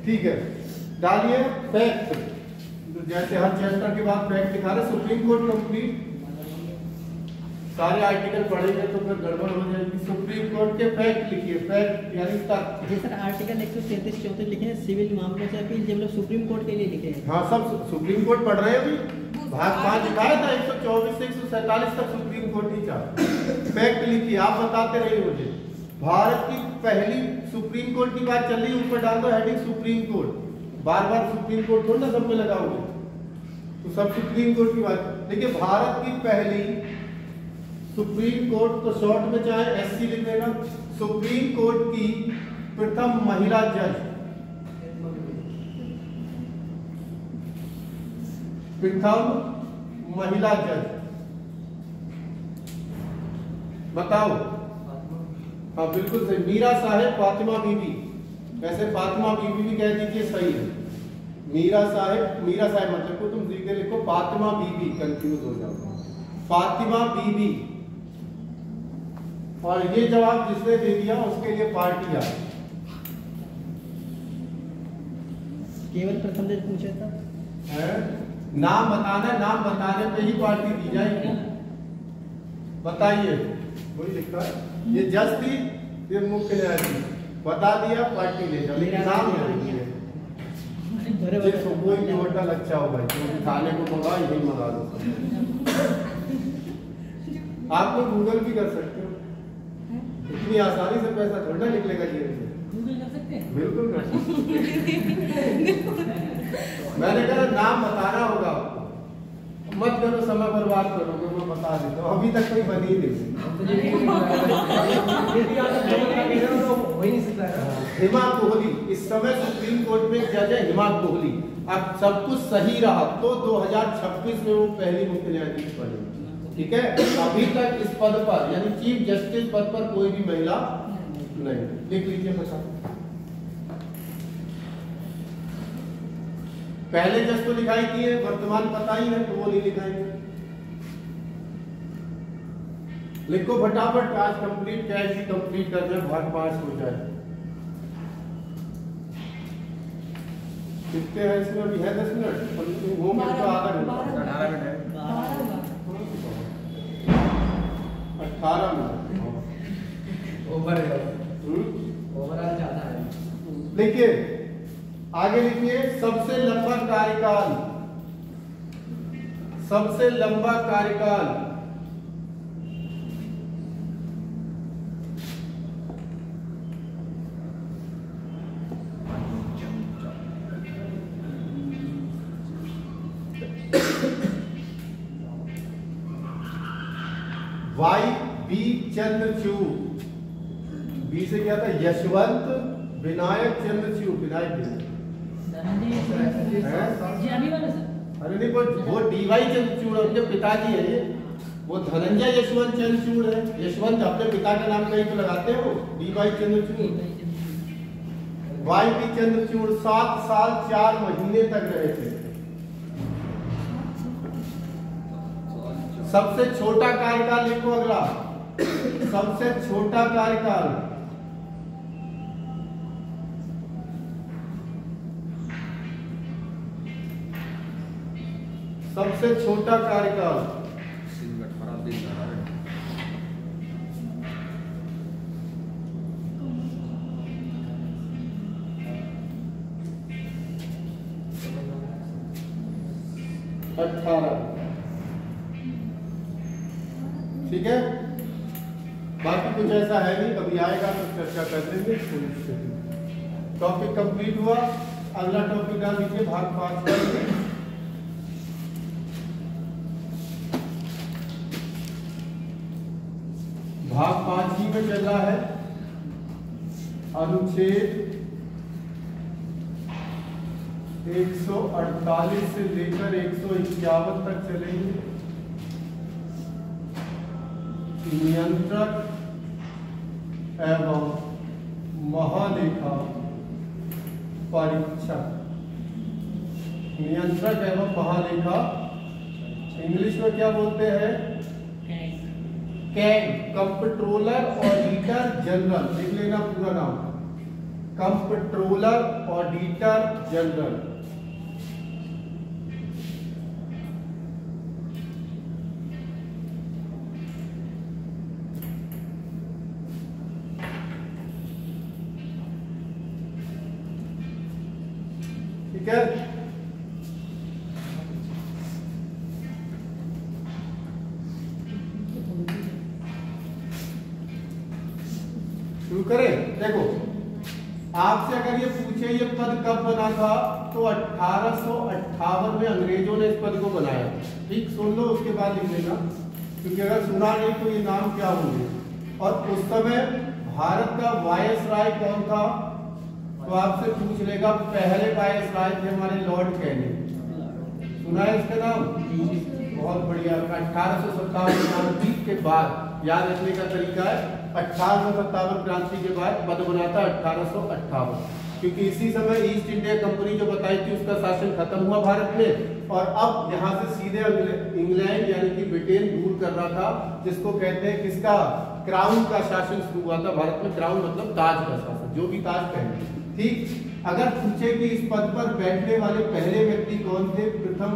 ठीक है, डालिए फैक्ट। जैसे हर चैप्टर के बाद फैक्ट दिखा रहे। सुप्रीम कोर्ट कंप्लीट, सारे आर्टिकल पढ़ेंगे तो फिर गड़बड़ हो जाएगी। सुप्रीम कोर्ट के फैक्ट लिखिए, फैक्ट यानी तथ्य। जी सर, आर्टिकल 133 34 लिखे हैं सिविल मामलों से अपील, जब लोग सुप्रीम कोर्ट के लिए लिखे हैं। हाँ सब सुप्रीम कोर्ट पढ़ रहे हैं अभी, भाग 5 दिखाया था 124 से 147 तक सुप्रीम कोर्ट ही चाहता। फैक्ट लिखिए, आप बताते रहिए मुझे। भारत की पहली सुप्रीम कोर्ट की बात चल रही है, ऊपर डाल दो हेडिंग सुप्रीम कोर्ट। बार बार सुप्रीम कोर्ट थोड़ा ना सब में लगाओगे, तो सब सुप्रीम कोर्ट की बात। देखिए भारत की पहली सुप्रीम कोर्ट, तो शॉर्ट में चाहे एससी लिख लेना, सुप्रीम कोर्ट की प्रथम महिला जज, प्रथम महिला जज, बताओ। हाँ बिल्कुल सही, मीरा साहेब फातिमा बीबी। वैसे फातिमा बीबी भी कह दीजिए, सही है। मीरा साहेब मतलब को तुम सीधे लिखो फातिमा बीबी, कंफ्यूज हो जाओ, फातिमा बीबी। और ये जवाब जिसने दे दिया उसके लिए पार्टी आई। केवल प्रथम जज पूछा था, नाम बताना, नाम बताने पे ही पार्टी दी जाएगी। बताइए, वही लिखा है, ये जज थी, ये मुख्य न्यायाधीश, बता दिया पार्टी ले जाओ, लेकिन नाम नहीं है। जिसको कोई भी होटल अच्छा हो भाई, तो खाने को मंगा, यही मंगा दो। आप लोग गूगल भी कर सकते हो, इतनी आसानी से पैसा थोड़ा निकलेगा जेब से। गूगल कर सकते हैं, बिल्कुल कर सकते। मैंने कहा नाम बताना होगा आपको, मत करो समय बर्बाद करोगे, मैं बता देता हूँ, अभी तक कोई बनी ही नहीं। हिमा कोहली इस समय सुप्रीम कोर्ट में जज है, हिमा कोहली। अब सब कुछ सही रहा तो 2026 में वो पहली मुख्य न्यायाधीश बनी, ठीक है। अभी तक इस पद पर यानी चीफ जस्टिस पद पर कोई भी महिला नहीं। लिख लीजिए फटाफट। पहले जज तो लिखाई थी, वर्तमान पता ही है तो वो नहीं लिखाएंगे। लिखो फटाफट, आज कंप्लीट कैश ही कंप्लीट कर दे, भाग 5 हो जाए। कितने हैं इसमें? अभी है 10 मिनट, वो मिनट का आधा घंटा, 18 मिनट है। 18 मिनट ओवर है, ओवरऑल ज्यादा है। लिखिए, आगे लिखिए, सबसे लंबा कार्यकाल, सबसे लंबा कार्यकाल। वाई बी चंद्रचूड़, बी से क्या था? यशवंत विनायक चंद्रचूड़, विनायक अरे नहीं, वो डीवाई चंद्रचूड़ उनके पिताजी है ये, वो धनंजय यशवंत चंद्रचूड़ है। यशवंत अपने पिता का नाम कहीं तो लगाते हो, DY Chandrachud. Y B Chandrachud 7 साल 4 महीने तक रहे थे। सबसे छोटा कार्यकाल लिखो अगला, सबसे छोटा कार्यकाल। सबसे छोटा कार्यकाल 18 दिन है। 18, ठीक है। बाकी कुछ ऐसा है नहीं, कभी आएगा तो चर्चा कर लेंगे। टॉपिक कंप्लीट हुआ, अगला टॉपिक डाल दीजिए भाग 5 का। भाग 5 ही में चल रहा है, अनुच्छेद 148 से लेकर 151 तक चलेंगे। नियंत्रक एवं महालेखा परीक्षक, नियंत्रक एवं महालेखा इंग्लिश में क्या बोलते हैं? CAG, comptroller auditor general. लिख लेना पूरा नाम, कंप्ट्रोलर ऑडिटर जनरल। ठीक है। शुरू करें। देखो, आपसे अगर ये पूछे ये पद कब बना था, तो 1858 में अंग्रेजों ने इस पद को बनाया। ठीक, सुन लो, उसके बाद लिख लेना, क्योंकि अगर सुना नहीं तो ये नाम क्या होंगे। और उस समय भारत का वायसराय कौन था, तो आपसे पूछ लेगा। पहले वायसराय थे हमारे लॉर्ड कैनिंग। सुना है इसका नाम? बहुत बढ़िया। 1857 क्रांति के बाद, याद रखने का तरीका है, 1857 क्रांति के बाद पद बना था 1858, क्योंकि इसी समय ईस्ट इंडिया कंपनी जो बताई थी उसका शासन खत्म हुआ भारत में, और अब यहाँ से सीधे इंग्लैंड यानी कि ब्रिटेन रूल कर रहा था, जिसको कहते हैं किसका, क्राउन का शासन शुरू हुआ था भारत में। क्राउन मतलब ताज का शासन, जो भी ताज पहने। ठीक, अगर पूछे कि इस पद पर बैठने वाले पहले व्यक्ति कौन थे, प्रथम,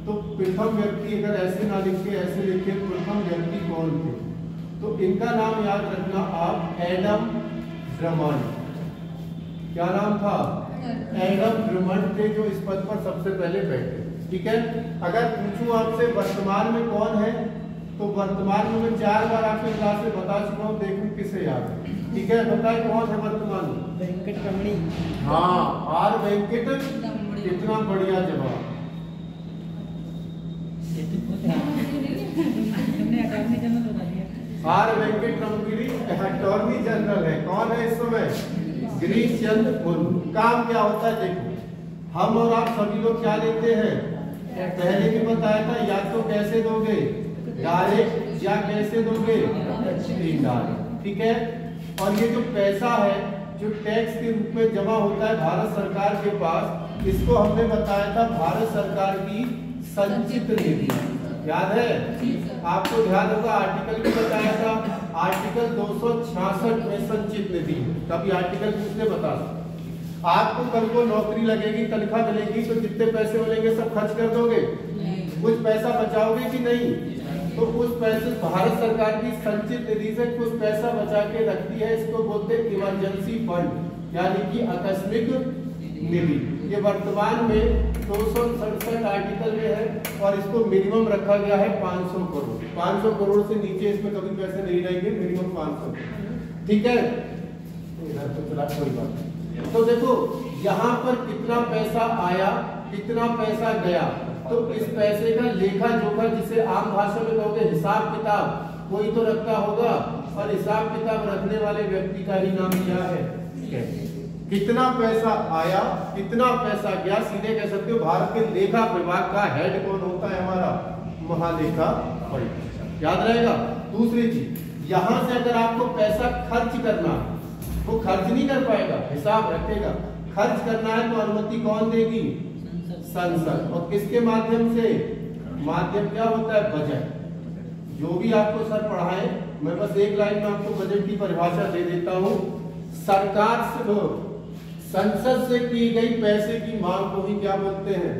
तो प्रथम व्यक्ति अगर ऐसे ना लिखे, ऐसे लिखे, प्रथम व्यक्ति कौन थे, तो इनका नाम याद रखना आप, एडम ड्रमंड। क्या नाम था? एडम ड्रमंड थे जो इस पद पर सबसे पहले बैठे। ठीक है, अगर पूछूं आपसे वर्तमान में कौन है, तो वर्तमान में मैं 4 बार आपके क्लास में बता चुका हूँ, देखूं किसे याद है। ठीक है, बताए कौन है वर्तमान में? वेंकट रमणी। हाँ, आर वेंकट। कितना बढ़िया जवाब। तुमने अटॉर्नी जनरल बता दिया। आर वेंकट रमगिरी अटॉर्नी जनरल है। कौन है इस समय? गिरीश चंद्र मुर्मू। काम क्या होता है देखो, हम और आप सभी लोग क्या लेते हैं, पहले भी बताया था, या तो कैसे दोगे, डायरेक्ट, या कैसे दोगे, इनडायरेक्ट। ठीक है, और ये जो पैसा है जो टैक्स के रूप में जमा होता है भारत सरकार के पास, इसको हमने बताया था भारत सरकार की संचित निधि। याद है? आपको ध्यान होगा, आर्टिकल भी बताया था, आर्टिकल 266 में संचित निधि। कभी आर्टिकल पूछने बता, आपको कल को नौकरी लगेगी, तनख्वाह मिलेगी, तो जितने पैसे मिलेंगे सब खर्च कर दोगे, कुछ पैसा बचाओगे कि नहीं? तो उस पैसे, भारत सरकार की संचित निधि से कुछ पैसा बचा के रखती है, इसको बोलते हैं इमरजेंसी फंड, यानी कि आकस्मिक निधि। ये वर्तमान में 267 आर्टिकल में है, और इसको मिनिमम रखा गया है 500 करोड़। 500 करोड़ से नीचे इसमें कभी पैसे नहीं रहेंगे, मिनिमम 500। ठीक है, इधर तो चला, कोई बात नहीं। तो देखो यहाँ पर कितना पैसा आया, कितना पैसा गया, तो इस पैसे का लेखा जोखा, जिसे आम भाषा में कहोगे हिसाब किताब, कोई तो रखता होगा, और हिसाब किताब रखने वाले व्यक्ति का ही नाम क्या है? कितना पैसा आया, कितना पैसा गया, सीधे कह सकते हो भारत के लेखा विभाग का हेड कौन होता है? हमारा महालेखा परीक्षक। याद रहेगा। दूसरी चीज, यहां से अगर आपको पैसा खर्च करना, वो खर्च नहीं कर पाएगा, हिसाब रखेगा। खर्च करना है तो अनुमति कौन देगी? संसद। और किसके माध्यम से? माध्यम क्या होता है? बजट। जो भी आपको सर पढ़ाए, मैं बस एक लाइन में आपको बजट की परिभाषा दे देता हूँ। सरकार से, संसद से की गई पैसे की मांग को ही क्या बोलते हैं?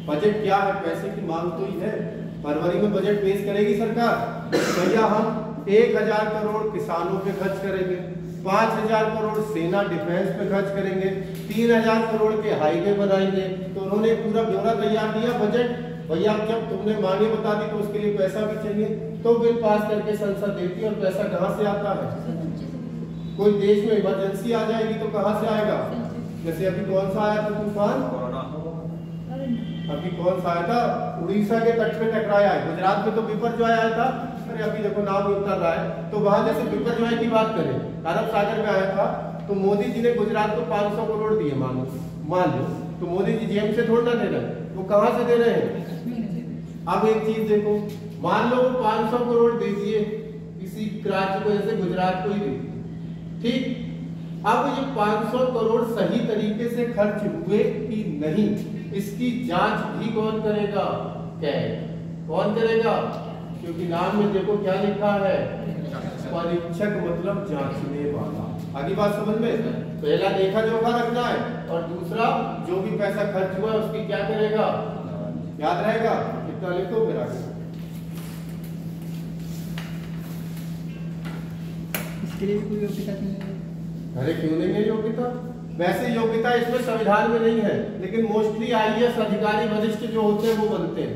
बजट। क्या है? पैसे की मांग तो ही है। फरवरी में बजट पेश करेगी सरकार, भैया हम 1000 करोड़ किसानों पे खर्च करेंगे, 5000 करोड़ सेना डिफेंस पे खर्च करेंगे, 3000 करोड़ के हाईवे बनाएंगे। तो उन्होंने पूरा ब्यौरा तैयार किया बजट। भैया जब तुमने मांगे बता दी तो उसके लिए पैसा भी चाहिए, तो बिल पास करके संसद देती है। और पैसा कहाँ से आता है? कोई देश में इमरजेंसी आ जाएगी तो कहाँ से आएगा? जैसे अभी कौन सा आया था तूफान, अभी कौन सा आया था, उड़ीसा के तट पे टकराया है। गुजरात में तो बिपरजॉय आया था, अरे अभी देखो नाम ही उतर रहा है। तो वहां जैसे बिपरजॉय की बात करें, अरब सागर में आया था, तो मोदी जी ने गुजरात को 500 करोड़ दिए, मान लो। तो मोदी जी जेब से थोड़ा दे रहे, वो कहाँ से दे रहे हैं? अब एक चीज देखो, मान लो 500 करोड़ दे दिए किसी राज्य को, जैसे गुजरात को ही दे, ठीक। अब ये 500 करोड़ सही तरीके से खर्च हुए कि नहीं, इसकी जांच भी कौन करेगा? कैग। कौन करेगा? क्योंकि नाम में देखो क्या लिखा है, परीक्षक मतलब जांचने वाला। आगे बात समझ में? पहला देखा जोखा रखना है, और दूसरा जो भी पैसा खर्च हुआ है उसकी क्या करेगा? याद रहेगा। कितना लिखो फिर आगे। इसके लिए भी कोई योग्यता नहीं है? अरे क्यों नहीं है योग्यता? वैसे योग्यता इसमें संविधान में नहीं है, लेकिन मोस्टली आईएएस अधिकारी वरिष्ठ जो होते हैं वो बनते हैं।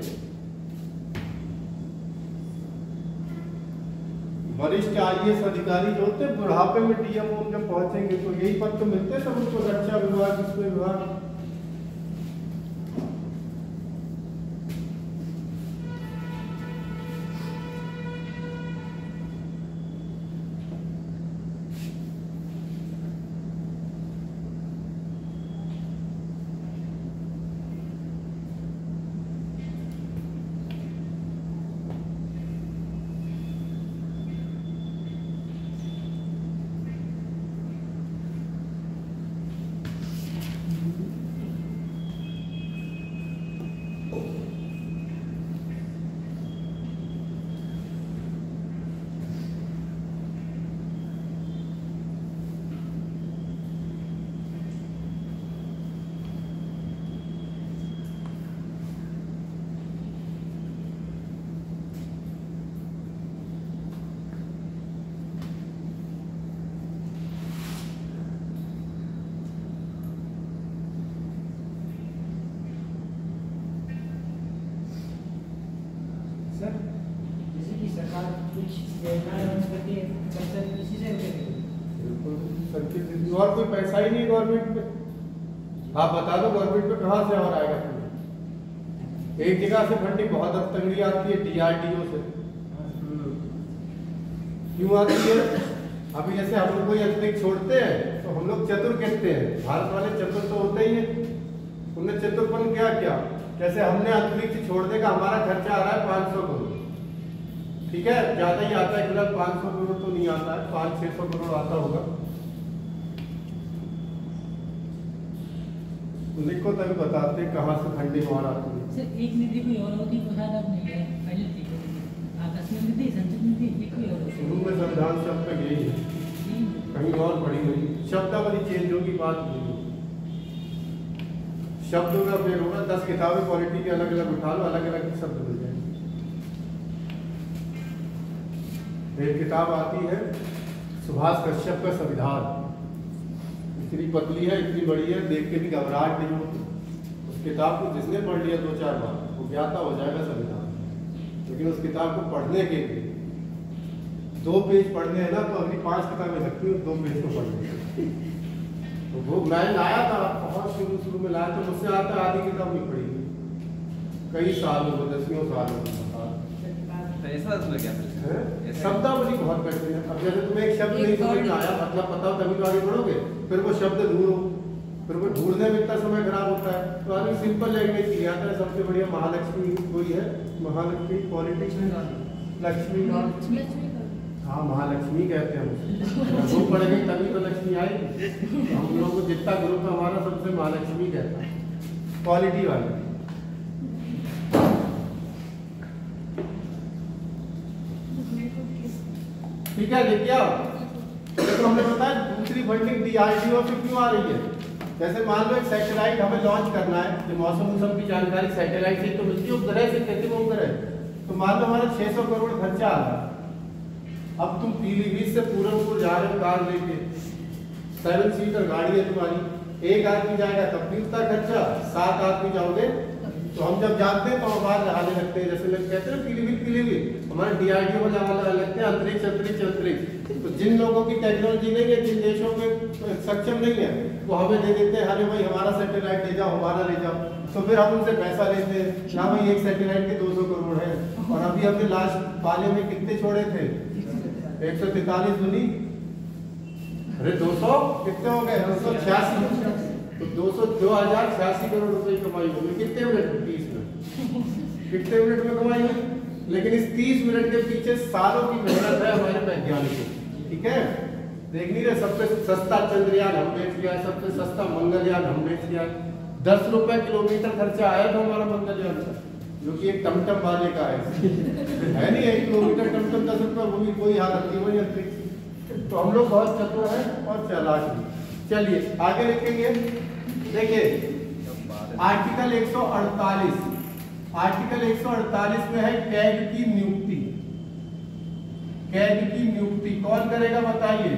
वरिष्ठ IAS अधिकारी जो होते हैं बुढ़ापे में DM उनके पहुंचेंगे तो यही पद तो मिलते हैं सब उनको, रक्षा विभाग, इसमें विभाग। सर जैसे कि सरकार कुछ योजना लॉन्च करती है, सर इसी से होते हैं। और कोई पैसा ही नहीं गवर्नमेंट पे। आप बता दो गवर्नमेंट पे कहाँ से और आएगा तुम्हें? एक जगह से फंडिंग बहुत हद तंगड़ी आती है, DRDO से। क्यों आती है? अभी जैसे हम लोग कोई अंतरिक्ष छोड़ते हैं तो हम लोग चतुर कहते हैं, भारत वाले चतुर तो होते ही है। उन्हें चतुरपन क्या क्या, जैसे हमने अंतरिक्ष छोड़ने का हमारा खर्चा आ रहा है 500 करोड़, ठीक है, ज्यादा ही आता है, फिलहाल 500 करोड़ तो नहीं आता है, 500-600 करोड़ आता होगा। लिखो तभी बताते हैं कहाँ से फंडिंग और आती है। सर एक निधि कोई और होती तो शायद आप नहीं है, पहले थी आकस्मिक निधि, संचित निधि, ये कोई और होती। शुरू में संविधान शब्द तक यही है, कहीं और पड़ी हुई शब्दावली चेंज होगी, बात नहीं होगी। शब्द का फेर होगा, 10 किताबें क्वालिटी के अलग अलग उठा लो, अलग अलग शब्द मिल जाएंगे। एक किताब आती है सुभाष कश्यप का संविधान, इतनी पतली है, इतनी बड़ी है, देख के भी घबराहट नहीं होती। उस किताब को जिसने पढ़ लिया 2-4 बार वो ज्ञाता हो जाएगा संविधान। लेकिन उस किताब को पढ़ने के लिए 2 पेज पढ़ने हैं ना, तो अगली 5 किताबें लगती है 2 पेज को पढ़ने। तो वो मैं लाया था, बहुत शुरू में लाया, तो मुझसे आता आधी किताब नहीं पढ़ी, कई साल हो गए, 10 साल हो गए। ऐसा उसमें क्या शब्दावली बहुत कठिन है। अब जैसे तुम्हें एक शब्द नहीं समझ में आया, मतलब पता हो तभी तो आगे बढ़ोगे, फिर वो शब्द ढूंढो, फिर वो ढूंढने में इतना समय खराब होता है। तो आदमी सिंपल लैंग्वेज की आता है। सबसे बढ़िया महालक्ष्मी कोई है, महालक्ष्मी पॉलिटिक्स में लक्ष्मी, हाँ महालक्ष्मी कहते हैं, वो पढ़ेंगे तभी तो लक्ष्मी आएगी। हम लोग को जितना ग्रुप है हमारा सबसे महालक्ष्मी कहता है, क्वालिटी वाले। ठीक है, देखिए तो हमने बताया दूसरी फंडिंग DRDO से क्यों आ रही है। जैसे मान लो एक सैटेलाइट हमें लॉन्च करना है, जो मौसम की जानकारी सैटेलाइट से तो मिलती है, उपग्रह से कृत्रिम उपग्रह। तो मान लो हमारा 600 करोड़ खर्चा आ रहा है। अब तुम पीलीभीत से पूरनपुर जा रहे हो कार लेके, 7 सीटर गाड़ी है तुम्हारी, एक आदमी जाएगा तब भी उतना खर्चा, 7 आदमी जाओगे तो हम जब जाते हैं तो हम बाहर आने लगते हैं, जैसे लोग कहते हैं पीलीभीत हमारे DRDO को जाने लगते हैं अंतरिक्ष। तो जिन लोगों की टेक्नोलॉजी नहीं है, जिन देशों में सक्षम नहीं है, वो हमें दे देते हैं, अरे भाई हमारा सैटेलाइट ले जाओ, हमारा ले जाओ। तो फिर हम उनसे पैसा लेते हैं, ना भाई एक सैटेलाइट के 200 करोड़ है। और अभी हमने लास्ट पाले में कितने छोड़े थे, 143 दुनी, अरे 200 कितने हो गए, 286। तो 2086 करोड़ रुपए कमाई होगी कितने मिनट में, 30 मिनट, कितने मिनट में कमाई होगी। लेकिन इस 30 मिनट के पीछे सालों की मेहनत है हमारे वैज्ञानिकों, ठीक है। देख नहीं रहे, सबसे सस्ता चंद्रयान हम बेच लिया, सबसे सस्ता मंगलयान हम बेच लिया। 10 रुपए किलोमीटर खर्चा आया था हमारा मंगलयान का, जो कि एक टमटम वाले का है नहीं, 1 किलोमीटर टमटम 10 रुपए, वो भी कोई हालत नहीं हुई अंतरिक्ष। तो हम लोग बहुत चतुर हैं और चालाक भी। चलिए आगे लिखेंगे। देखिए आर्टिकल 148 में है कैग की नियुक्ति। कैग की नियुक्ति कौन करेगा बताइए।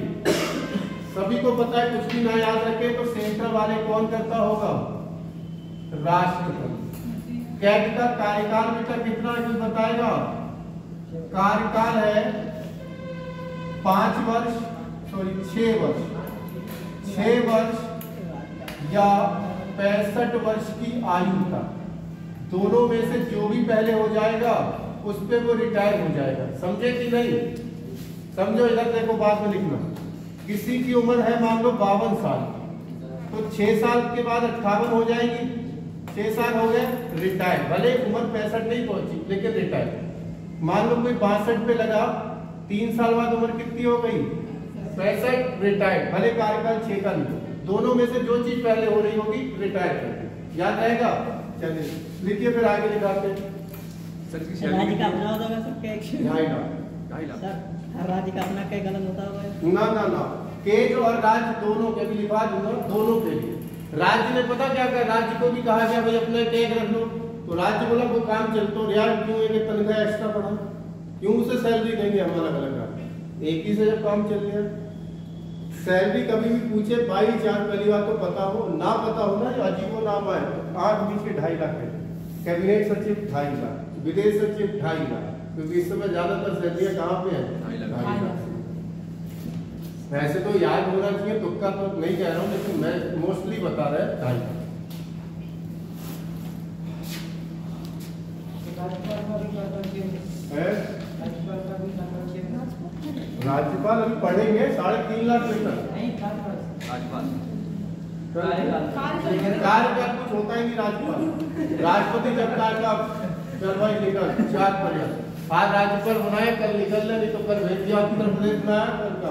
सभी को पता है, कुछ भी ना याद रखे तो सेंटर वाले कौन करता होगा, राष्ट्रपति। कैग का कार्यकाल बेटा कितना है, कुछ बताएगा। कार्यकाल है 5 वर्ष, सॉरी 6 वर्ष या 65 वर्ष की आयु तक, दोनों में से जो भी पहले हो जाएगा उस पे वो रिटायर हो जाएगा। समझे कि नहीं? समझो, इधर देखो, बाद में लिखना। किसी की उम्र है मान लो 52 साल, तो 6 साल के बाद 58 हो जाएगी, 6 साल हो गए, रिटायर। भले उम्र 65 नहीं पहुंची लेकिन रिटायर। मान लो कोई 62 पे लगा, 3 साल बाद उम्र कितनी हो गई? 65, रिटायर। भले कार्यकाल 6 का नहीं, दोनों में से जो चीज पहले हो रही होगी रिटायर कर। याद रहेगा? चलिए लिखिए, फिर आगे लिखाते हैं। सर की राज्य का अपना सैलरी होता होगा सबका एक 2.5 लाख। सर, हर राज्य का अपना कई गलत होता होगा। ना ना ना, केंद्र और राज्य दोनों के भी लिखा दूंगा, दोनों के लिए। राज्य ने पता क्या कहा? राज्य को भी कहा गया भाई अपना टैग रख लो, तो राज्य बोला वो काम चलता रियाल क्यों है कि तनख्वाह एक्स्ट्रा बढ़ा, क्यों उसे सैलरी देंगे हम अलग अलग काम, एक ही से जब काम चल गया। सैलरी कभी भी पूछे बाई चांस, पहली बात तो पता हो, ना पता हो ना, अजीबो नाम आए, 8 बीच के 2.5 लाख है, कैबिनेट सचिव 2.5 लाख, विदेश सचिव 2.5 लाख, क्योंकि इस समय ज्यादातर सैलरियां कहाँ पे है? 2.5 लाख। वैसे तो याद होना चाहिए, तुक्का तो नहीं कह रहा हूँ, लेकिन मैं मोस्टली बता रहा है 2.5 लाख। राज्यपाल अभी पढ़ेंगे 3.5 लाख लीटर। कार्यकाल कुछ होता ही नहीं राज्यपाल, राष्ट्रपति जब कार्यकाल चलवाई निकल 4 पर्यंत। आज राज्यपाल बनाए, कल निकल ले, नहीं तो कल भेज दिया उत्तर प्रदेश में आया, कल का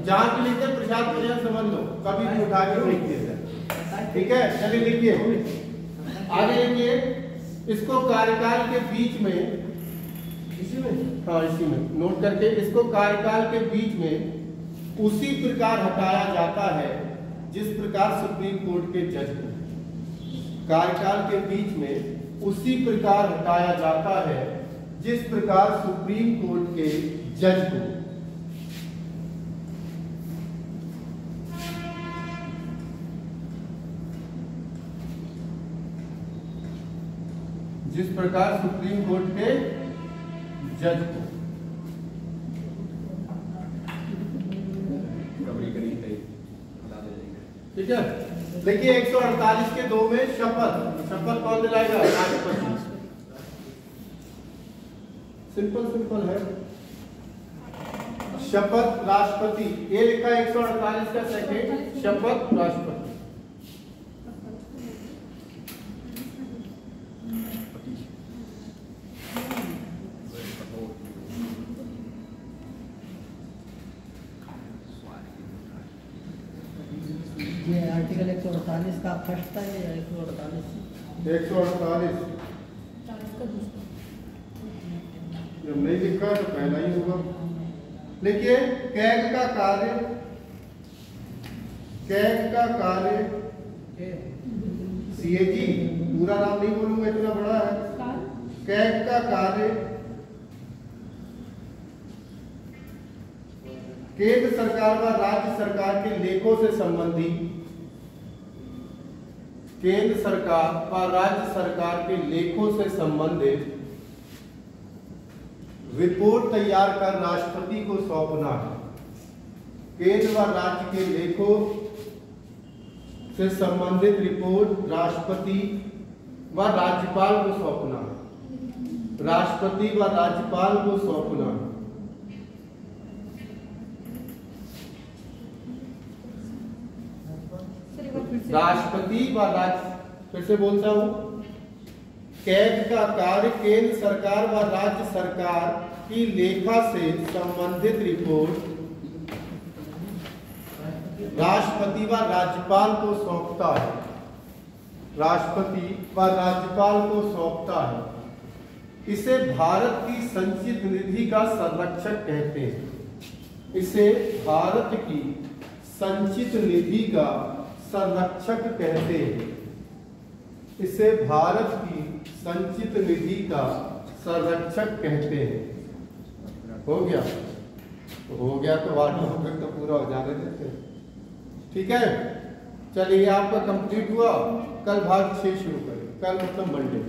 जहाँ के लिखते प्रसाद पर्यंत समझ लो, कभी भी उठा के लिख दिया। ठीक है, चलिए लिखिए आगे। लिखिए इसको कार्यकाल के बीच में, हाँ इसी में नोट करके, इसको कार्यकाल के बीच में उसी प्रकार हटाया जाता है जिस प्रकार सुप्रीम कोर्ट के जज को, कार्यकाल के बीच में उसी प्रकार हटाया जाता है जिस प्रकार सुप्रीम कोर्ट के जज को, जिस प्रकार सुप्रीम कोर्ट के जज को। ठीक है, देखिए 148 के 2 में शपथ कौन दिलाएगा? राष्ट्रपति। सिंपल है, शपथ राष्ट्रपति। ये लिखा है 148 का सेकेंड, शपथ राष्ट्रपति। ये आर्टिकल 148 का फर्स्ट था या 148? 148 जब नहीं लिखा तो पहला ही होगा। देखिए कैग का कार्य सीएजी, पूरा नाम नहीं बोलूंगा, इतना बड़ा है। कैग का कार्य केंद्र सरकार व राज्य सरकार के लेखों से संबंधित, केंद्र सरकार व राज्य सरकार के लेखों से संबंधित रिपोर्ट तैयार कर राष्ट्रपति को सौंपना है। केंद्र व राज्य के लेखों से संबंधित रिपोर्ट राष्ट्रपति व राज्यपाल को सौंपना है। राष्ट्रपति व राज्यपाल को सौंपना है। राष्ट्रपति व राज्य, फिर से बोलता हूं, कैग का कार्य केंद्र सरकार व राज्य सरकार की लेखा से संबंधित रिपोर्ट राष्ट्रपति व राज्यपाल को सौंपता है। राष्ट्रपति व राज्यपाल को सौंपता है। इसे भारत की संचित निधि का संरक्षक कहते हैं। इसे भारत की संचित निधि का संरक्षक कहते हैं। इसे भारत की संचित निधि का संरक्षक कहते हैं। हो गया तो वार्ता तो पूरा हो जाने देते हैं। ठीक है, चलिए आपका कंप्लीट हुआ। कल भाग 6 शुरू करें, कल मतलब मंडे।